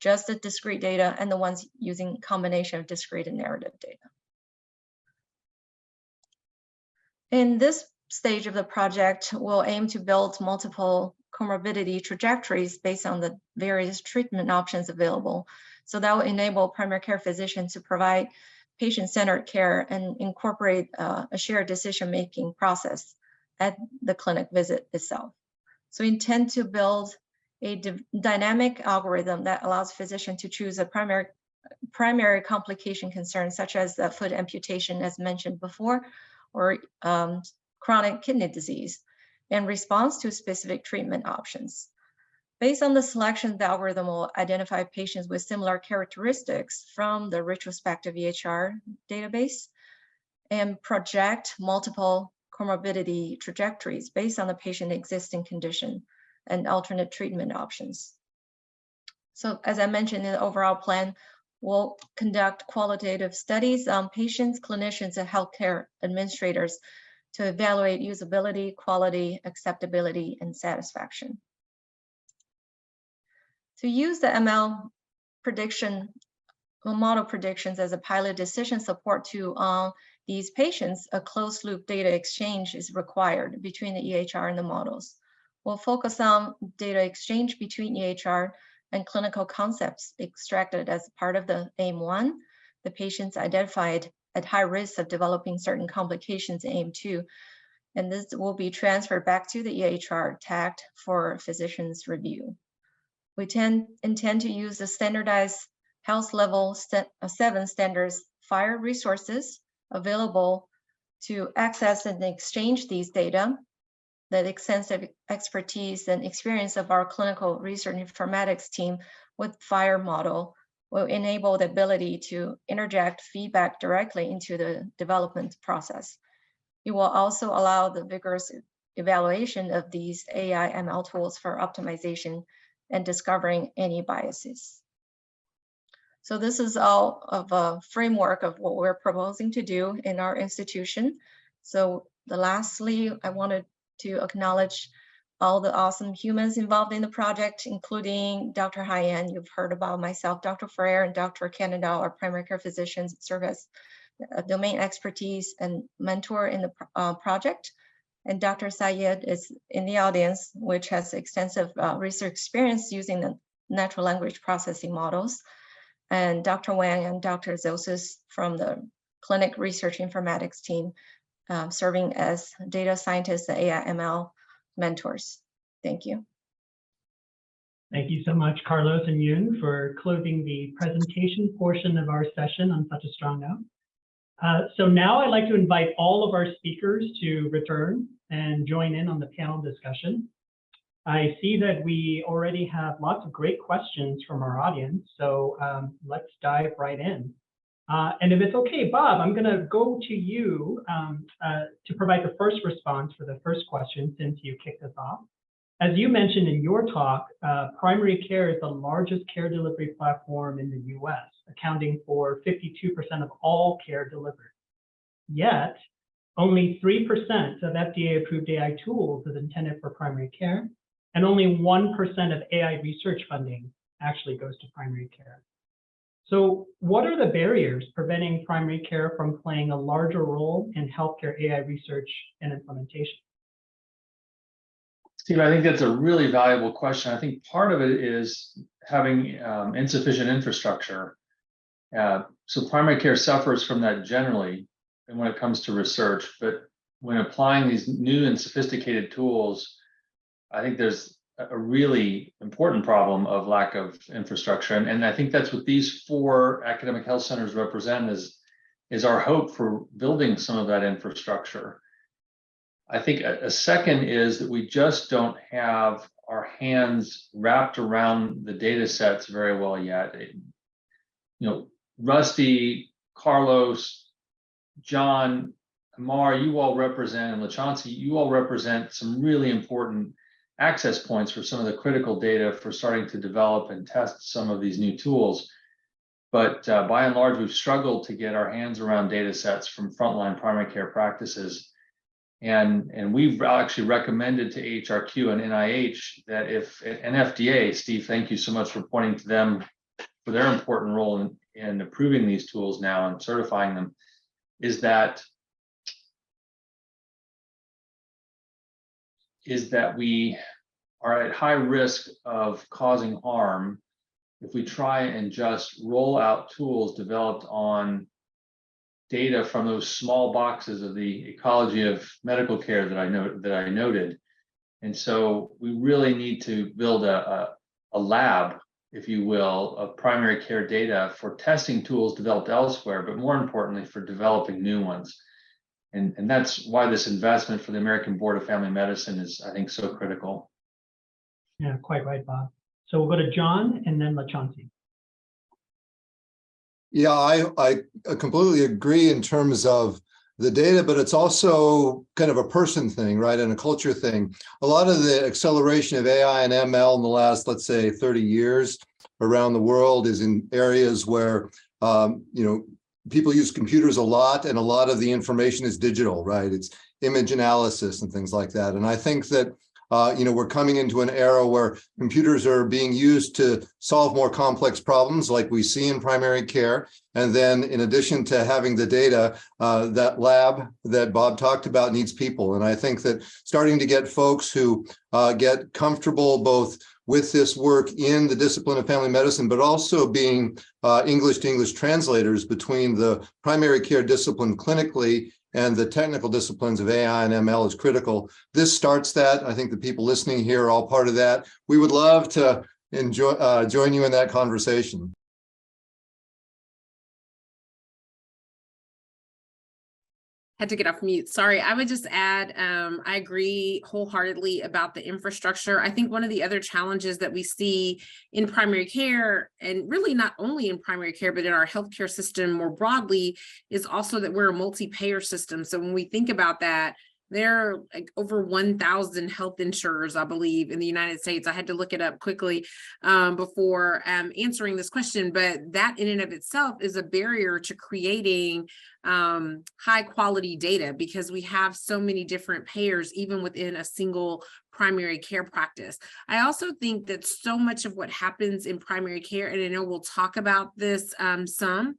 just the discrete data and the ones using combination of discrete and narrative data. In this stage of the project, we'll aim to build multiple comorbidity trajectories based on the various treatment options available. So that will enable primary care physicians to provide patient-centered care and incorporate a shared decision-making process at the clinic visit itself. So we intend to build a dynamic algorithm that allows physicians to choose a primary complication concern, such as foot amputation, as mentioned before, or chronic kidney disease, in response to specific treatment options. Based on the selection, the algorithm will identify patients with similar characteristics from the retrospective EHR database and project multiple comorbidity trajectories based on the patient's existing condition and alternate treatment options. So as I mentioned in the overall plan, we'll conduct qualitative studies on patients, clinicians, and healthcare administrators to evaluate usability, quality, acceptability, and satisfaction. To use the ML prediction, model predictions as a pilot decision support to these patients, a closed loop data exchange is required between the EHR and the models. We'll focus on data exchange between EHR and clinical concepts extracted as part of the AIM-1, the patients identified at high risk of developing certain complications in AIM-2, and this will be transferred back to the EHR tagged for physician's review. We intend to use the standardized health level 7 standards FHIR resources available to access and exchange these data. That extensive expertise and experience of our clinical research informatics team with FHIR model will enable the ability to interject feedback directly into the development process. It will also allow the vigorous evaluation of these AI ML tools for optimization and discovering any biases. So this is all of a framework of what we're proposing to do in our institution. So lastly, I wanted to acknowledge all the awesome humans involved in the project, including Dr. Haiyan. You've heard about myself, Dr. Frere, and Dr. Canada, our primary care physicians, serve as domain expertise and mentor in the project. And Dr. Sayed is in the audience, which has extensive research experience using the natural language processing models. And Dr. Wang and Dr. Zosis from the clinic research informatics team, serving as data scientists and AI ML mentors. Thank you. Thank you so much, Carlos and Yoon, for closing the presentation portion of our session on such a strong note. So now I'd like to invite all of our speakers to return and join in on the panel discussion. I see that we already have lots of great questions from our audience, so let's dive right in. And if it's okay, Bob, I'm going to go to you to provide the first response for the first question since you kicked us off. As you mentioned in your talk, primary care is the largest care delivery platform in the US, accounting for 52% of all care delivered. Yet, only 3% of FDA-approved AI tools is intended for primary care, and only 1% of AI research funding actually goes to primary care. So what are the barriers preventing primary care from playing a larger role in healthcare AI research and implementation? Steve, I think that's a really valuable question. I think part of it is having insufficient infrastructure. So primary care suffers from that generally, and when it comes to research, but when applying these new and sophisticated tools, I think there's a really important problem of lack of infrastructure. And I think that's what these 4 academic health centers represent is our hope for building some of that infrastructure. I think a second is that we just don't have our hands wrapped around the data sets very well yet. Rusty, Carlos, John, Amar, you all represent, and LaChauncey, you all represent some really important access points for some of the critical data for starting to develop and test some of these new tools. But by and large, we've struggled to get our hands around data sets from frontline primary care practices. And we've actually recommended to AHRQ and NIH that and FDA, Steve, thank you so much for pointing to them for their important role in approving these tools now and certifying them, is that is that we are at high risk of causing harm if we try and just roll out tools developed on data from those small boxes of the ecology of medical care that I noted. And so we really need to build a lab, if you will, of primary care data for testing tools developed elsewhere, but more importantly, for developing new ones. And that's why this investment for the American Board of Family Medicine is, I think, so critical. Yeah, quite right, Bob. So we'll go to John and then LaChauncey. Yeah, I completely agree in terms of the data, but it's also kind of a person thing, right? And a culture thing. A lot of the acceleration of AI and ML in the last, let's say, 30 years around the world is in areas where, people use computers a lot, and a lot of the information is digital, right? It's image analysis and things like that. And I think that we're coming into an era where computers are being used to solve more complex problems like we see in primary care. And then in addition to having the data, that lab that Bob talked about needs people. And I think that starting to get folks who get comfortable both with this work in the discipline of family medicine, but also being English to English translators between the primary care discipline clinically and the technical disciplines of AI and ML is critical. This starts that. I think the people listening here are all part of that. We would love to join you in that conversation. Had to get off mute. Sorry, I would just add, I agree wholeheartedly about the infrastructure. I think one of the other challenges that we see in primary care, and really not only in primary care, but in our healthcare system more broadly, is also that we're a multi-payer system. So when we think about that, there are like over 1,000 health insurers, I believe, in the United States. I had to look it up quickly before answering this question, but that in and of itself is a barrier to creating high quality data, because we have so many different payers, even within a single primary care practice. I also think that so much of what happens in primary care, and I know we'll talk about this some,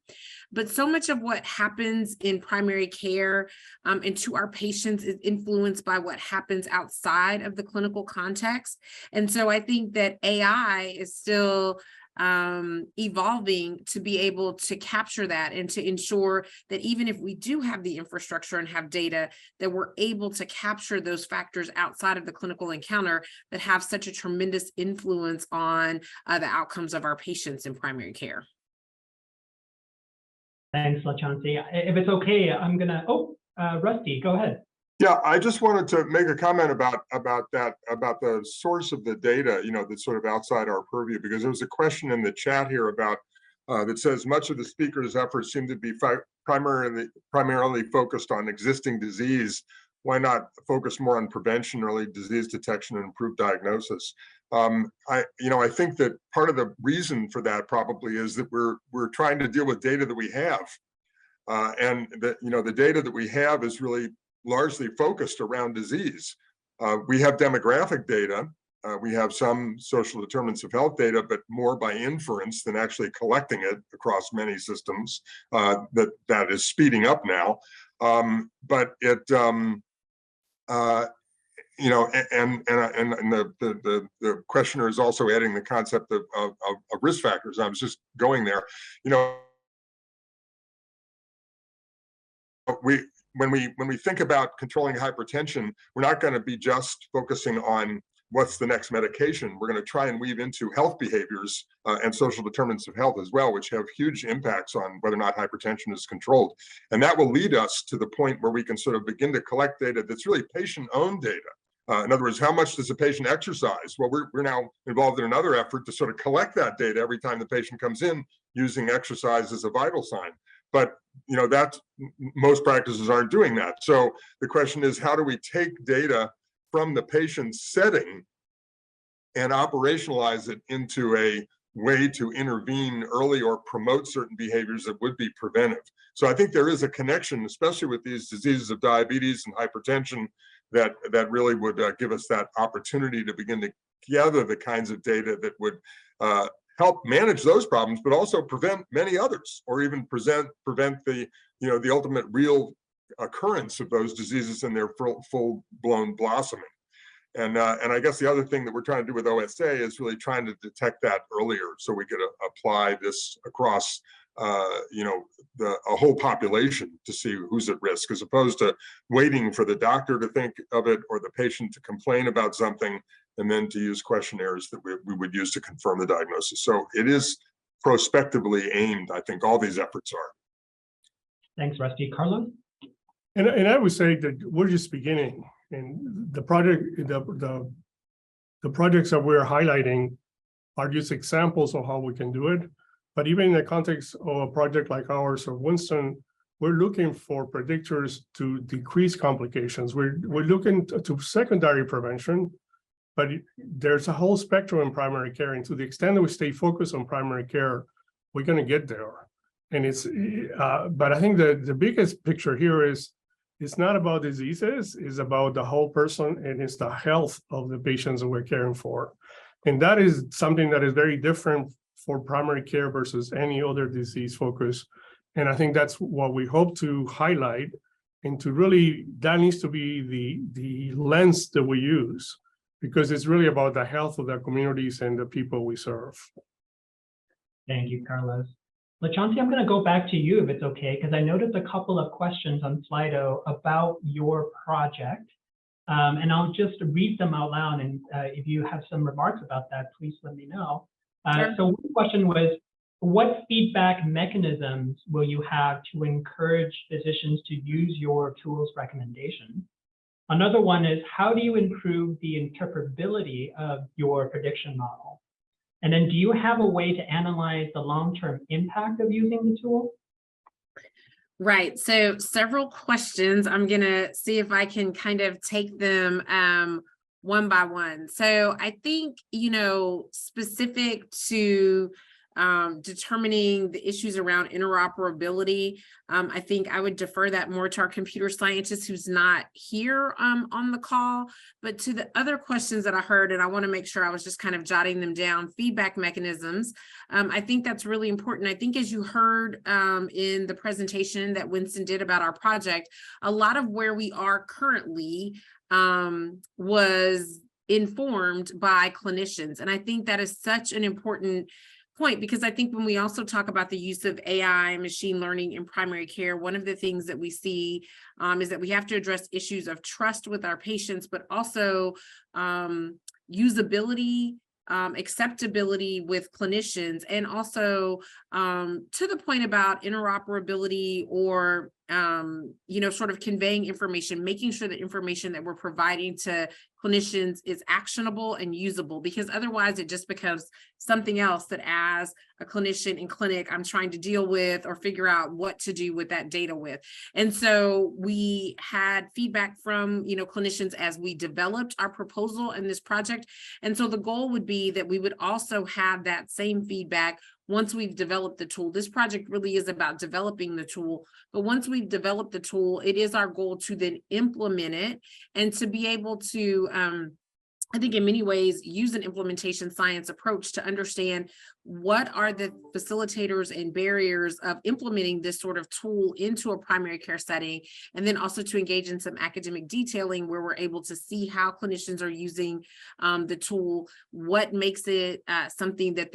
but so much of what happens in primary care and to our patients is influenced by what happens outside of the clinical context. And so I think that AI is still evolving to be able to capture that and to ensure that even if we do have the infrastructure and have data, that we're able to capture those factors outside of the clinical encounter that have such a tremendous influence on the outcomes of our patients in primary care. Thanks, LaChauncey. If it's okay, I'm gonna, Rusty, go ahead. Yeah, I just wanted to make a comment about the source of the data, that's sort of outside our purview, because there was a question in the chat here about that says much of the speakers' efforts seem to be primarily focused on existing disease. Why not focus more on prevention, early disease detection, and improved diagnosis? I think that part of the reason for that probably is that we're trying to deal with data that we have, and that the data that we have is really largely focused around disease. We have demographic data. We have some social determinants of health data, but more by inference than actually collecting it across many systems. That is speeding up now. But it, and the questioner is also adding the concept of risk factors. I was just going there. When we think about controlling hypertension, we're not going to be just focusing on what's the next medication. We're going to try and weave into health behaviors and social determinants of health as well, which have huge impacts on whether or not hypertension is controlled. And that will lead us to the point where we can sort of begin to collect data that's really patient-owned data. In other words, how much does the patient exercise? Well, we're now involved in another effort to sort of collect that data every time the patient comes in, using exercise as a vital sign. But that's, most practices aren't doing that. So the question is, how do we take data from the patient's setting and operationalize it into a way to intervene early or promote certain behaviors that would be preventive? So I think there is a connection, especially with these diseases of diabetes and hypertension, that really would give us that opportunity to begin to gather the kinds of data that would help manage those problems, but also prevent many others, or even prevent the the ultimate real occurrence of those diseases in their full-blown blossoming. And I guess the other thing that we're trying to do with OSA is really trying to detect that earlier, so we could apply this across a whole population to see who's at risk, as opposed to waiting for the doctor to think of it or the patient to complain about something and then to use questionnaires that we would use to confirm the diagnosis. So it is prospectively aimed. I think all these efforts are. Thanks, Rusty. Carlos? And I would say that we're just beginning, and the projects that we're highlighting are just examples of how we can do it. But even in the context of a project like ours or Winston, we're looking for predictors to decrease complications. We're looking to secondary prevention, but there's a whole spectrum in primary care, and to the extent that we stay focused on primary care, we're going to get there. And but I think the biggest picture here is it's not about diseases, it's about the whole person, and it's the health of the patients that we're caring for. And that is something that is very different for primary care versus any other disease focus. And I think that's what we hope to highlight, and to really, that needs to be the lens that we use, because it's really about the health of the communities and the people we serve. Thank you, Carlos. LaChauncey, I'm going to go back to you if it's okay, because I noticed a couple of questions on Slido about your project. And I'll just read them out loud. And if you have some remarks about that, please let me know. Sure. So one question was, what feedback mechanisms will you have to encourage physicians to use your tool's recommendations? Another one is, how do you improve the interpretability of your prediction model? And then do you have a way to analyze the long-term impact of using the tool? Right. So several questions. I'm going to see if I can kind of take them one by one. So I think, specific to determining the issues around interoperability, I think I would defer that more to our computer scientist who's not here on the call. But to the other questions that I heard, and I want to make sure I was just kind of jotting them down, feedback mechanisms. I think that's really important. I think as you heard in the presentation that Winston did about our project, a lot of where we are currently was informed by clinicians. And I think that is such an important point, because I think when we also talk about the use of AI and machine learning in primary care, one of the things that we see is that we have to address issues of trust with our patients, but also usability, acceptability with clinicians, and also to the point about interoperability or sort of conveying information, making sure that information that we're providing to clinicians is actionable and usable, because otherwise it just becomes something else that as a clinician in clinic, I'm trying to deal with or figure out what to do with that data with. And so we had feedback from, clinicians as we developed our proposal in this project. And so the goal would be that we would also have that same feedback once we've developed the tool. This project really is about developing the tool, but once we've developed the tool, it is our goal to then implement it and to be able to, I think in many ways, use an implementation science approach to understand what are the facilitators and barriers of implementing this sort of tool into a primary care setting, and then also to engage in some academic detailing where we're able to see how clinicians are using the tool, what makes it something that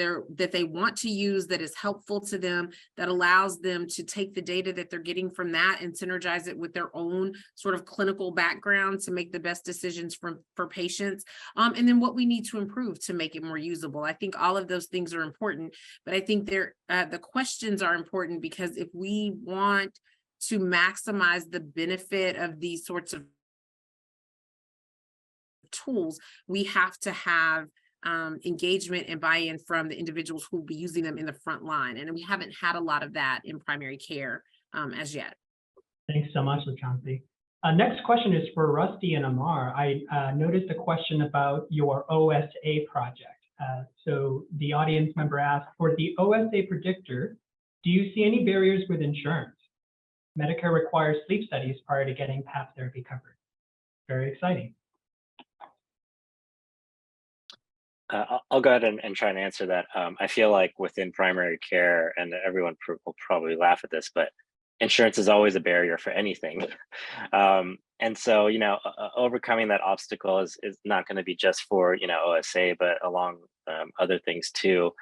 they want to use, that is helpful to them, that allows them to take the data that they're getting from that and synergize it with their own sort of clinical background to make the best decisions for patients. And then what we need to improve to make it more usable. I think all of those things are important, but I think the questions are important, because if we want to maximize the benefit of these sorts of tools, we have to have engagement and buy-in from the individuals who will be using them in the front line. And we haven't had a lot of that in primary care as yet. Thanks so much, LaChauncey. Next question is for Rusty and Amar. I noticed a question about your OSA project. So the audience member asked, for the OSA predictor, do you see any barriers with insurance? Medicare requires sleep studies prior to getting PAP therapy covered. Very exciting. I'll go ahead and try and answer that. I feel like within primary care, and everyone will probably laugh at this, but insurance is always a barrier for anything. And so, overcoming that obstacle is not going to be just for, OSA, but along other things too.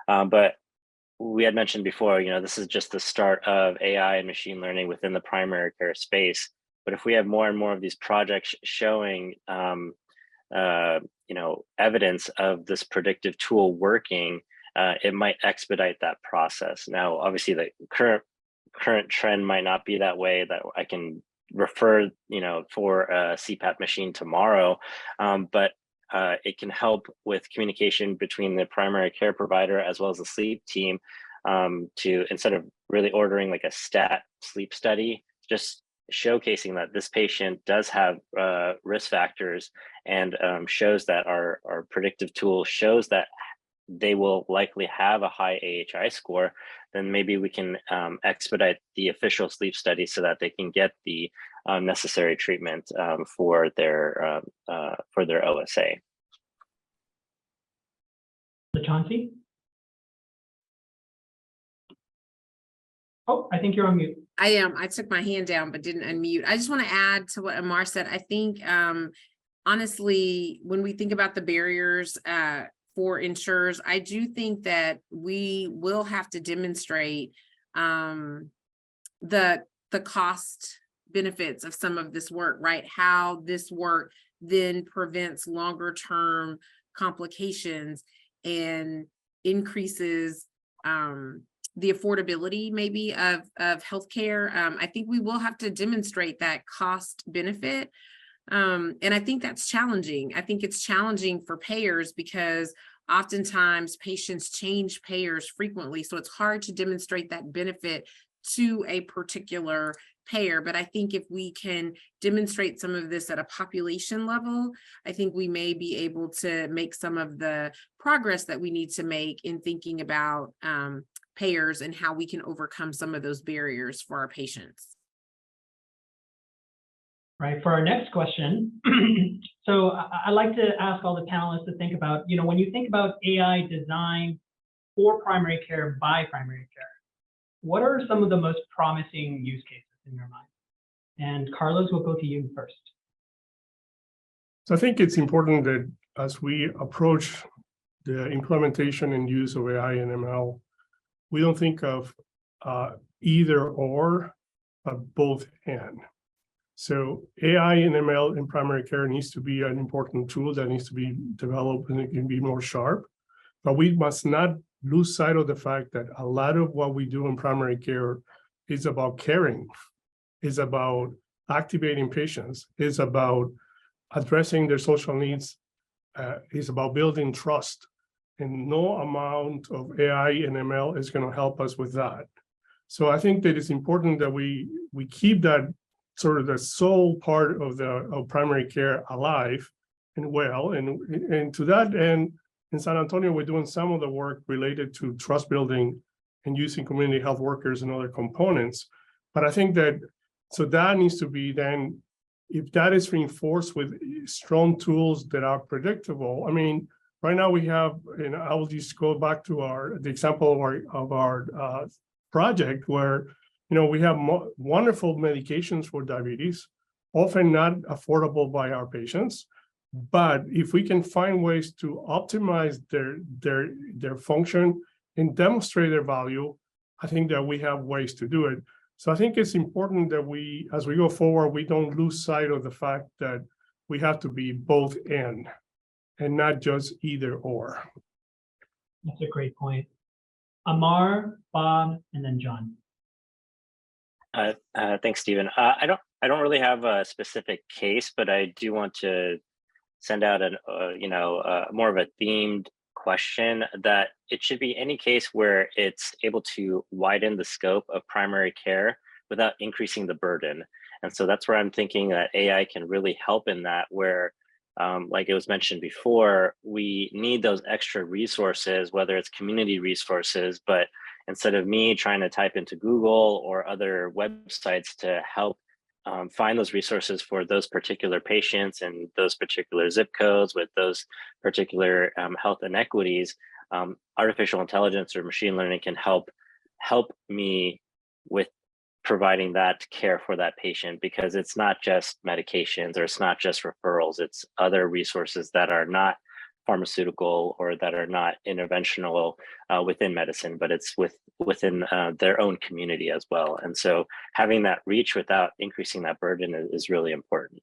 But we had mentioned before, this is just the start of AI and machine learning within the primary care space. But if we have more and more of these projects showing, evidence of this predictive tool working, it might expedite that process. Now, obviously, the current trend might not be that way, that I can refer, for a CPAP machine tomorrow, but it can help with communication between the primary care provider as well as the sleep team, to, instead of really ordering like a stat sleep study, just showcasing that this patient does have risk factors, and shows that our predictive tool shows that they will likely have a high AHI score, then maybe we can expedite the official sleep study so that they can get the necessary treatment for their OSA. Chauncey? Oh, I think you're on mute. I am. I took my hand down but didn't unmute. I just want to add to what Amar said. I think, honestly, when we think about the barriers for insurers, I do think that we will have to demonstrate the cost benefits of some of this work, right? How this work then prevents longer term complications and increases the affordability maybe of healthcare. I think we will have to demonstrate that cost benefit. And I think that's challenging. I think it's challenging for payers because oftentimes patients change payers frequently. So it's hard to demonstrate that benefit to a particular payer. But I think if we can demonstrate some of this at a population level, I think we may be able to make some of the progress that we need to make in thinking about payers and how we can overcome some of those barriers for our patients. Right, for our next question, so I like to ask all the panelists to think about, when you think about AI design for primary care by primary care, what are some of the most promising use cases in your mind? And Carlos, we'll go to you first. So I think it's important that as we approach the implementation and use of AI and ML, we don't think of either or, but both and. So AI and ML in primary care needs to be an important tool that needs to be developed, and it can be more sharp. But we must not lose sight of the fact that a lot of what we do in primary care is about caring, is about activating patients, is about addressing their social needs, is about building trust. And no amount of AI and ML is going to help us with that. So I think that it's important that we keep that sort of the soul part of primary care alive and well. And to that end, in San Antonio, we're doing some of the work related to trust building and using community health workers and other components. But I think that needs to be then, if that is reinforced with strong tools that are predictable. I mean, right now we have, and I will just go back to the example of our project where, we have wonderful medications for diabetes, often not affordable by our patients. But if we can find ways to optimize their function and demonstrate their value, I think that we have ways to do it. So I think it's important that as we go forward, we don't lose sight of the fact that we have to be both and not just either or. That's a great point. Amar, Bob, and then John. Thanks, Stephen. I don't really have a specific case, but I do want to send out more of a themed question that it should be any case where it's able to widen the scope of primary care without increasing the burden. And so that's where I'm thinking that AI can really help in that, where like it was mentioned before, we need those extra resources, whether it's community resources, but instead of me trying to type into Google or other websites to help find those resources for those particular patients and those particular zip codes with those particular health inequities, artificial intelligence or machine learning can help me with providing that care for that patient, because it's not just medications or it's not just referrals, it's other resources that are not pharmaceutical or that are not interventional within medicine, but it's within their own community as well. And so having that reach without increasing that burden is really important.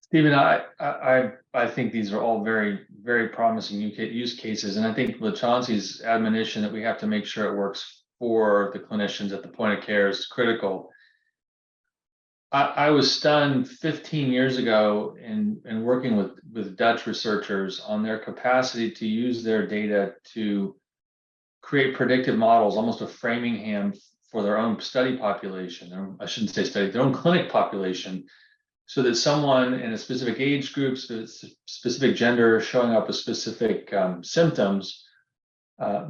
Stephen, I think these are all very, very promising use cases. And I think LaChauncey's admonition that we have to make sure it works for the clinicians at the point of care is critical. I was stunned 15 years ago in working with Dutch researchers on their capacity to use their data to create predictive models, almost a Framingham for their own study population. Or I shouldn't say study, their own clinic population, so that someone in a specific age group, specific gender, showing up with specific symptoms,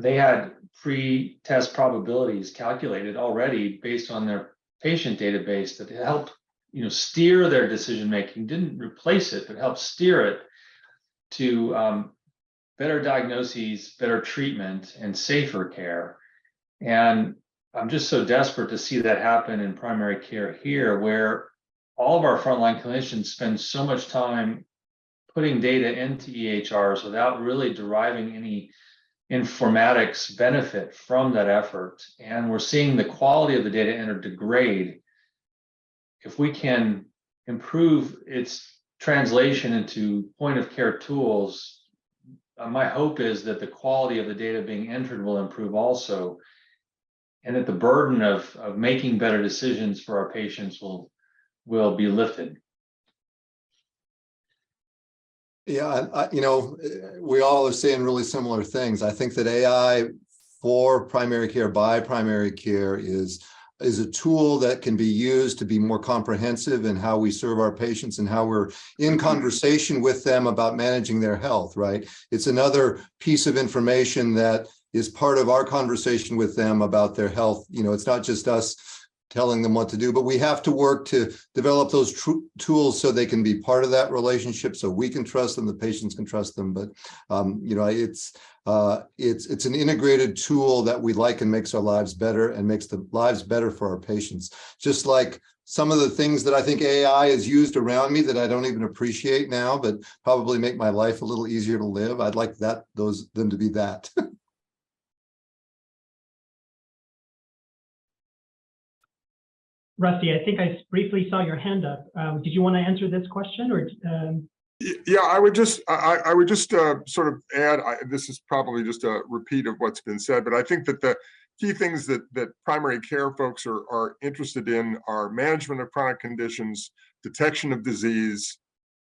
they had pre-test probabilities calculated already based on their patient database that helped, steer their decision making. Didn't replace it, but helped steer it to better diagnoses, better treatment, and safer care. And I'm just so desperate to see that happen in primary care here, where all of our frontline clinicians spend so much time putting data into EHRs without really deriving any informatics benefit from that effort. And we're seeing the quality of the data enter degrade. If we can improve its translation into point of care tools, my hope is that the quality of the data being entered will improve also, and that the burden of making better decisions for our patients will be lifted. Yeah, we all are saying really similar things. I think that AI for primary care by primary care is a tool that can be used to be more comprehensive in how we serve our patients and how we're in conversation with them about managing their health, right? It's another piece of information that is part of our conversation with them about their health. It's not just us telling them what to do, but we have to work to develop those tools so they can be part of that relationship, so we can trust them, the patients can trust them. But it's an integrated tool that we like and makes our lives better and makes the lives better for our patients. Just like some of the things that I think AI is used around me that I don't even appreciate now, but probably make my life a little easier to live. I'd like them to be that. Rusty, I think I briefly saw your hand up. Did you want to answer this question, or? Yeah, I would just sort of add. This is probably just a repeat of what's been said, but I think that the key things that primary care folks are interested in are management of chronic conditions, detection of disease,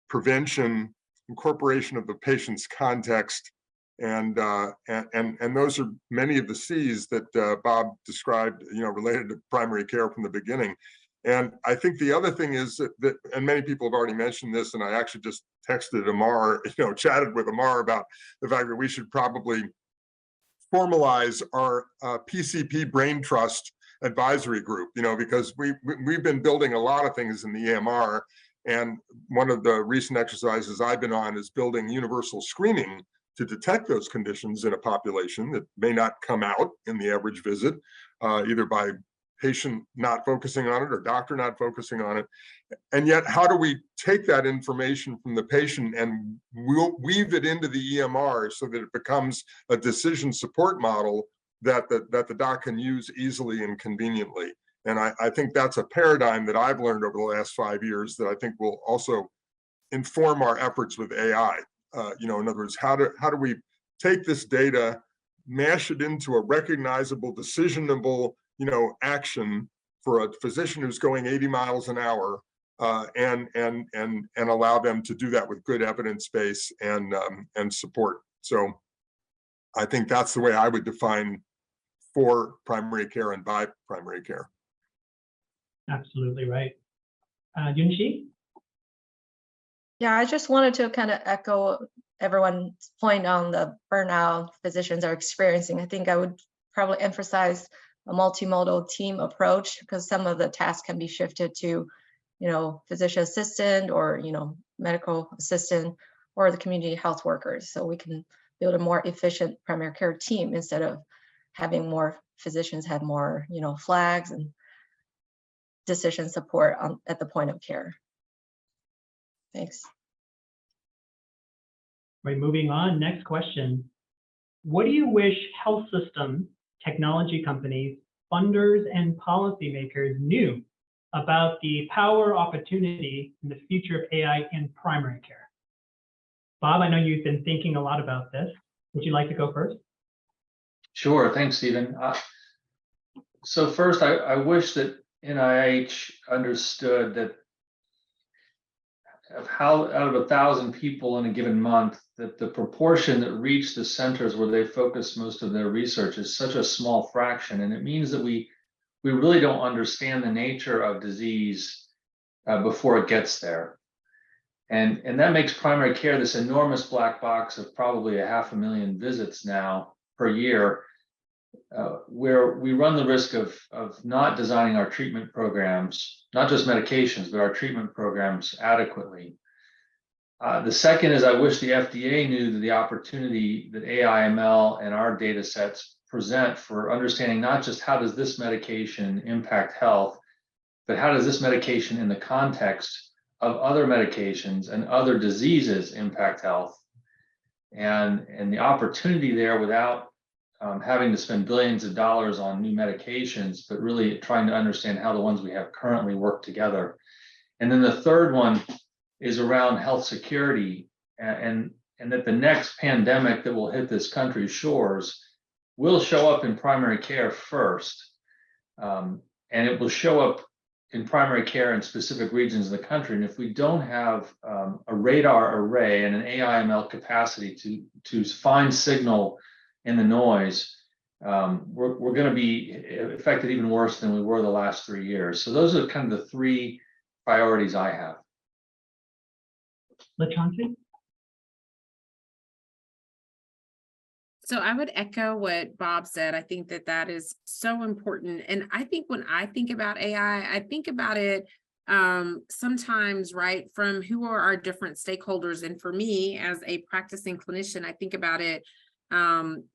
prevention, incorporation of the patient's context, and those are many of the C's that Bob described, related to primary care from the beginning. And I think the other thing is that, and many people have already mentioned this, and I actually just texted Amar, chatted with Amar about the fact that we should probably formalize our PCP Brain Trust advisory group, because we've been building a lot of things in the EMR. And one of the recent exercises I've been on is building universal screening to detect those conditions in a population that may not come out in the average visit, either by patient not focusing on it or doctor not focusing on it. And yet, how do we take that information from the patient and we'll weave it into the EMR so that it becomes a decision support model that the doc can use easily and conveniently? And I think that's a paradigm that I've learned over the last 5 years that I think will also inform our efforts with AI. In other words, how do we take this data, mash it into a recognizable, decisionable, action for a physician who's going 80 miles an hour, and allow them to do that with good evidence base and support. So I think that's the way I would define for primary care and by primary care. Absolutely right. Yunxi? Yeah, I just wanted to kind of echo everyone's point on the burnout physicians are experiencing. I think I would probably emphasize a multimodal team approach, because some of the tasks can be shifted to, physician assistant or, medical assistant or the community health workers. So we can build a more efficient primary care team instead of having more physicians have more, flags and decision support at the point of care. Thanks. Right, moving on, next question. What do you wish health system, technology companies, funders, and policymakers knew about the power, opportunity, and the future of AI in primary care? Bob, I know you've been thinking a lot about this. Would you like to go first? Sure, thanks, Stephen. So first, I wish that NIH understood that out of 1,000 people in a given month, that the proportion that reach the centers where they focus most of their research is such a small fraction. And it means that we really don't understand the nature of disease before it gets there. And that makes primary care this enormous black box of probably 500,000 visits now per year, where we run the risk of not designing our treatment programs, not just medications, but our treatment programs adequately. The second is I wish the FDA knew the opportunity that AI, ML, and our data sets present for understanding not just how does this medication impact health, but how does this medication in the context of other medications and other diseases impact health, and the opportunity there without having to spend billions of dollars on new medications, but really trying to understand how the ones we have currently work together. And then the third one is around health security, and that the next pandemic that will hit this country's shores will show up in primary care first. And it will show up in primary care in specific regions of the country. And if we don't have a radar array and an AI/ML capacity to find signal in the noise, we're going to be affected even worse than we were the last 3 years. So those are kind of the three priorities I have. LaChauncey? So I would echo what Bob said. I think that is so important. And I think when I think about AI, I think about it sometimes, right, from who are our different stakeholders. And for me, as a practicing clinician, I think about it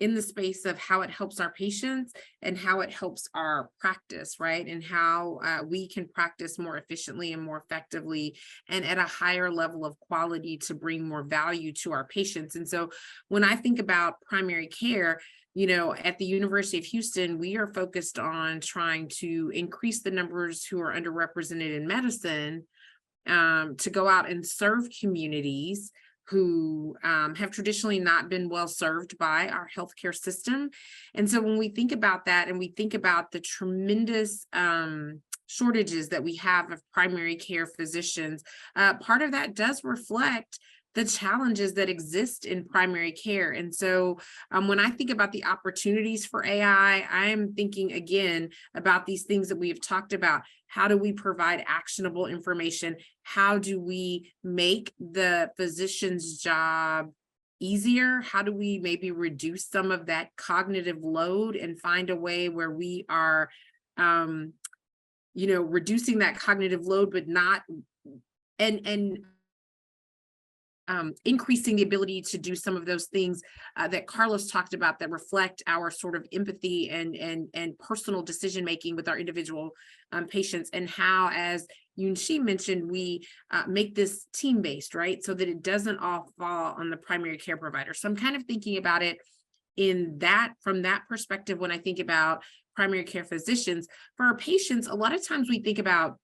in the space of how it helps our patients and how it helps our practice, right? And how we can practice more efficiently and more effectively and at a higher level of quality to bring more value to our patients. And so when I think about primary care, at the University of Houston, we are focused on trying to increase the numbers who are underrepresented in medicine to go out and serve communities who have traditionally not been well served by our healthcare system. And so when we think about that and we think about the tremendous shortages that we have of primary care physicians, part of that does reflect the challenges that exist in primary care. And so when I think about the opportunities for AI, I'm thinking again about these things that we have talked about. How do we provide actionable information? How do we make the physician's job easier? How do we maybe reduce some of that cognitive load and find a way where we are, reducing that cognitive load, but not, increasing the ability to do some of those things that Carlos talked about that reflect our sort of empathy and personal decision making with our individual patients, and how, as Yunxi mentioned, we make this team based, right? So that it doesn't all fall on the primary care provider. So I'm kind of thinking about it from that perspective when I think about primary care physicians. For our patients, a lot of times we think about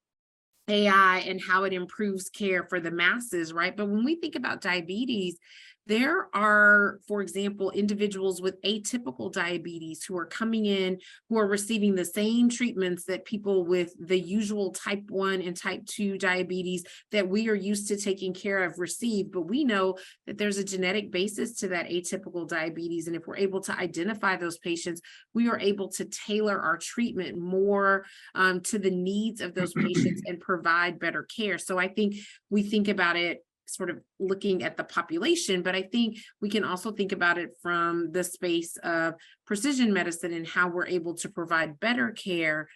AI and how it improves care for the masses, right? But when we think about diabetes, there are, for example, individuals with atypical diabetes who are coming in, who are receiving the same treatments that people with the usual type 1 and type 2 diabetes that we are used to taking care of receive. But we know that there's a genetic basis to that atypical diabetes. And if we're able to identify those patients, we are able to tailor our treatment more to the needs of those patients and provide better care. So I think we think about it sort of looking at the population, but I think we can also think about it from the space of precision medicine and how we're able to provide better care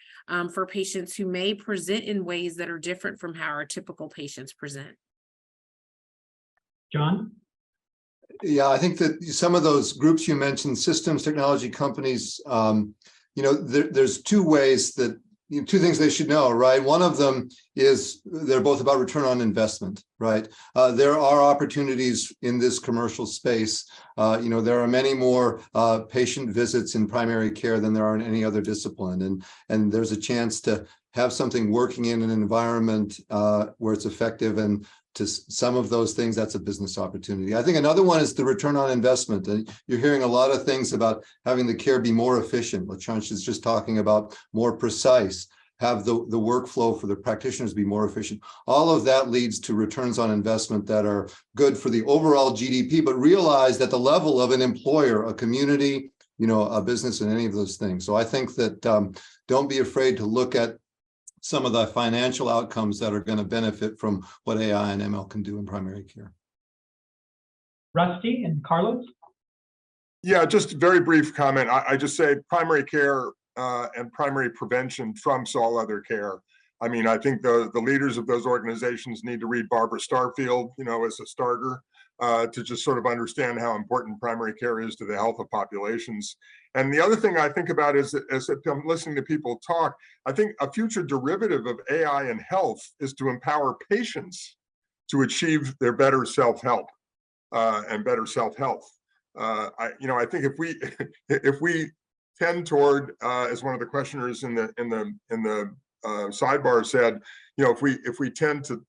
for patients who may present in ways that are different from how our typical patients present. John? Yeah, I think that some of those groups you mentioned, systems, technology companies, there's two ways that, two things they should know, right? One of them is they're both about return on investment, right? There are opportunities in this commercial space. There are many more patient visits in primary care than there are in any other discipline. And there's a chance to have something working in an environment where it's effective, and to some of those things, that's a business opportunity. I think another one is the return on investment. And you're hearing a lot of things about having the care be more efficient. LaChanch is just talking about more precise, have the workflow for the practitioners be more efficient. All of that leads to returns on investment that are good for the overall GDP, but realized at the level of an employer, a community, a business, and any of those things. So I think that don't be afraid to look at some of the financial outcomes that are going to benefit from what AI and ML can do in primary care. Rusty and Carlos? Yeah, just a very brief comment. I just say primary care and primary prevention trumps all other care. I mean, I think the leaders of those organizations need to read Barbara Starfield, as a starter, to just sort of understand how important primary care is to the health of populations. And the other thing I think about is that as I'm listening to people talk, I think a future derivative of AI in health is to empower patients to achieve their better self-help and better self-health. I think if we tend toward, as one of the questioners in the sidebar said, if we tend to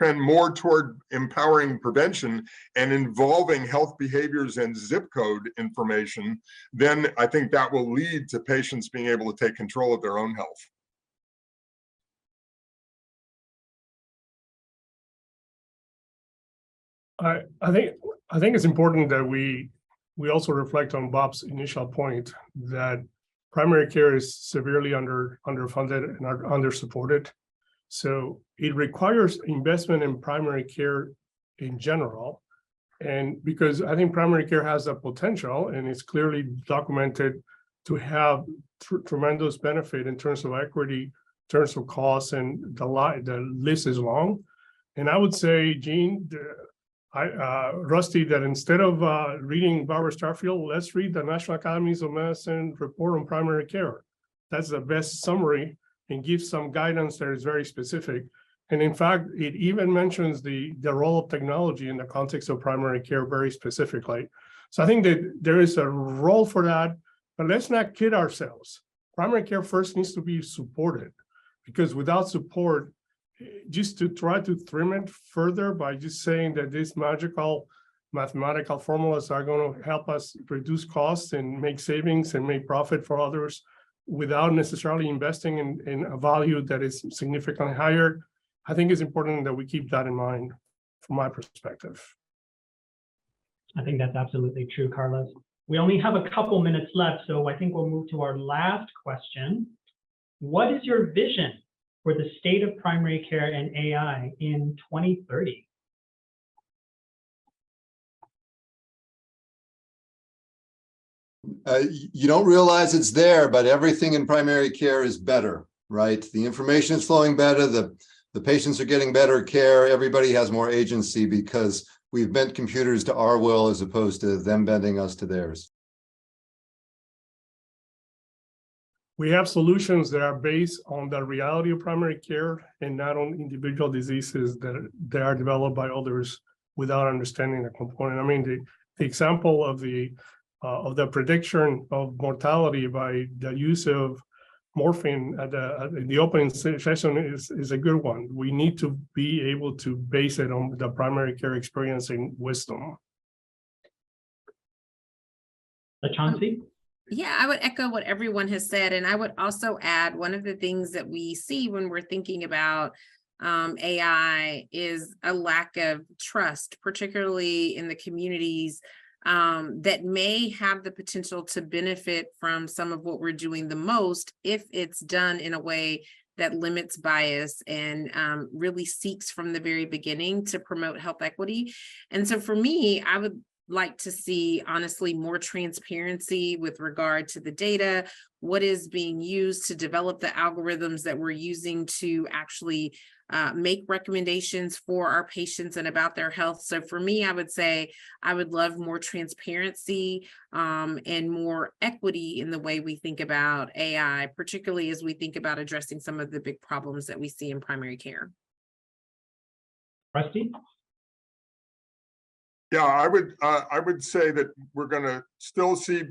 trend more toward empowering prevention and involving health behaviors and zip code information, then I think that will lead to patients being able to take control of their own health. I think it's important that we also reflect on Bob's initial point that primary care is severely underfunded and undersupported. So it requires investment in primary care in general. And because I think primary care has the potential, and it's clearly documented, to have tremendous benefit in terms of equity, in terms of costs, and the list is long. And I would say, Gene, Rusty, that instead of reading Barbara Starfield, let's read the National Academies of Medicine report on primary care. That's the best summary and gives some guidance that is very specific. And in fact, it even mentions the role of technology in the context of primary care very specifically. So I think that there is a role for that, but let's not kid ourselves. Primary care first needs to be supported, because without support, just to try to trim it further by just saying that these magical mathematical formulas are going to help us reduce costs and make savings and make profit for others without necessarily investing in a value that is significantly higher, I think it's important that we keep that in mind from my perspective. I think that's absolutely true, Carlos. We only have a couple minutes left, so I think we'll move to our last question. What is your vision for the state of primary care and AI in 2030? You don't realize it's there, but everything in primary care is better, right? The information is flowing better, the patients are getting better care, everybody has more agency because we've bent computers to our will as opposed to them bending us to theirs. We have solutions that are based on the reality of primary care and not on individual diseases that are developed by others without understanding the component. I mean, the example of the prediction of mortality by the use of morphine in the opening session is a good one. We need to be able to base it on the primary care experience and wisdom. LaChancy? Yeah, I would echo what everyone has said. And I would also add one of the things that we see when we're thinking about AI is a lack of trust, particularly in the communities that may have the potential to benefit from some of what we're doing the most if it's done in a way that limits bias and really seeks from the very beginning to promote health equity. And so for me, I would like to see, honestly, more transparency with regard to the data, what is being used to develop the algorithms that we're using to actually make recommendations for our patients and about their health. So for me, I would say I would love more transparency and more equity in the way we think about AI, particularly as we think about addressing some of the big problems that we see in primary care. Rusty? Yeah, I would say that we're going to still see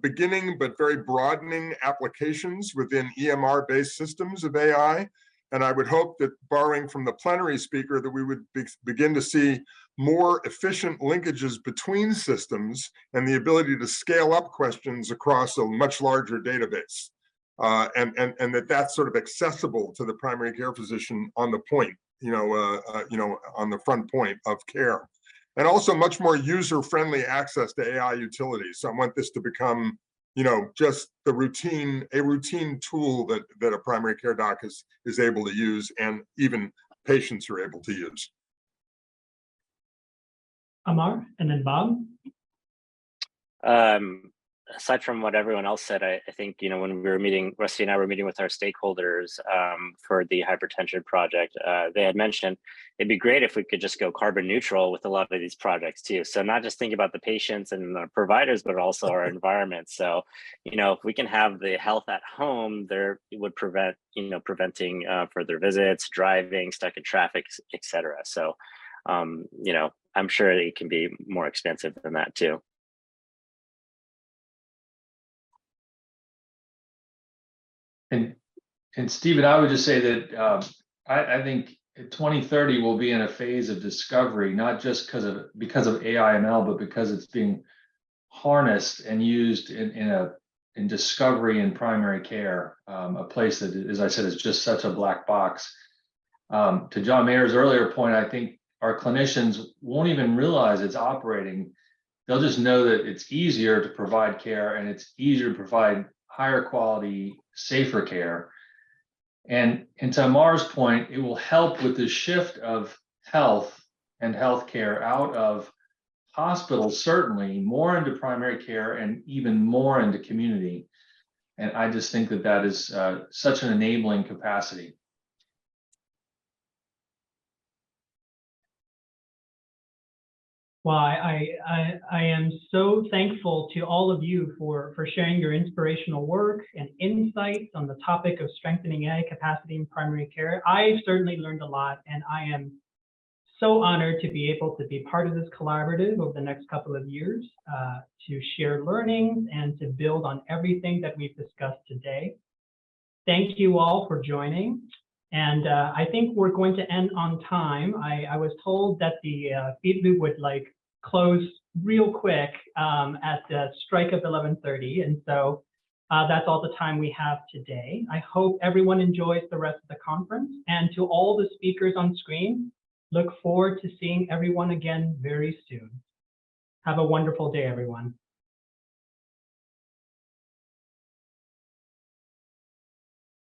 beginning but very broadening applications within EMR-based systems of AI. And I would hope that, borrowing from the plenary speaker, that we would begin to see more efficient linkages between systems and the ability to scale up questions across a much larger database. And that's sort of accessible to the primary care physician on the point, on the front point of care. And also much more user-friendly access to AI utilities. So I want this to become, just a routine tool that a primary care doc is able to use, and even patients are able to use. Amar, and then Bob. Aside from what everyone else said, I think, when we were meeting, Rusty and I were meeting with our stakeholders for the hypertension project, they had mentioned it'd be great if we could just go carbon neutral with a lot of these projects too. So not just think about the patients and the providers, but also our environment. So, if we can have the health at home, there it would preventing further visits, driving, stuck in traffic, etc. So, I'm sure it can be more expensive than that too. And Stephen, I would just say that I think 2030 will be in a phase of discovery, not just because of AI/ML, but because it's being harnessed and used in discovery in primary care, a place that, as I said, is just such a black box. To John Mayer's earlier point, I think our clinicians won't even realize it's operating. They'll just know that it's easier to provide care, and it's easier to provide higher quality, safer care. And to Amar's point, it will help with the shift of health and healthcare out of hospitals, certainly more into primary care and even more into community. And I just think that is such an enabling capacity. Well, I am so thankful to all of you for sharing your inspirational work and insights on the topic of strengthening AI capacity in primary care. I've certainly learned a lot, and I am so honored to be able to be part of this collaborative over the next couple of years to share learnings and to build on everything that we've discussed today. Thank you all for joining. And I think we're going to end on time. I was told that the feed loop would close real quick at the strike of 11:30. And so that's all the time we have today. I hope everyone enjoys the rest of the conference. And to all the speakers on screen, look forward to seeing everyone again very soon. Have a wonderful day, everyone.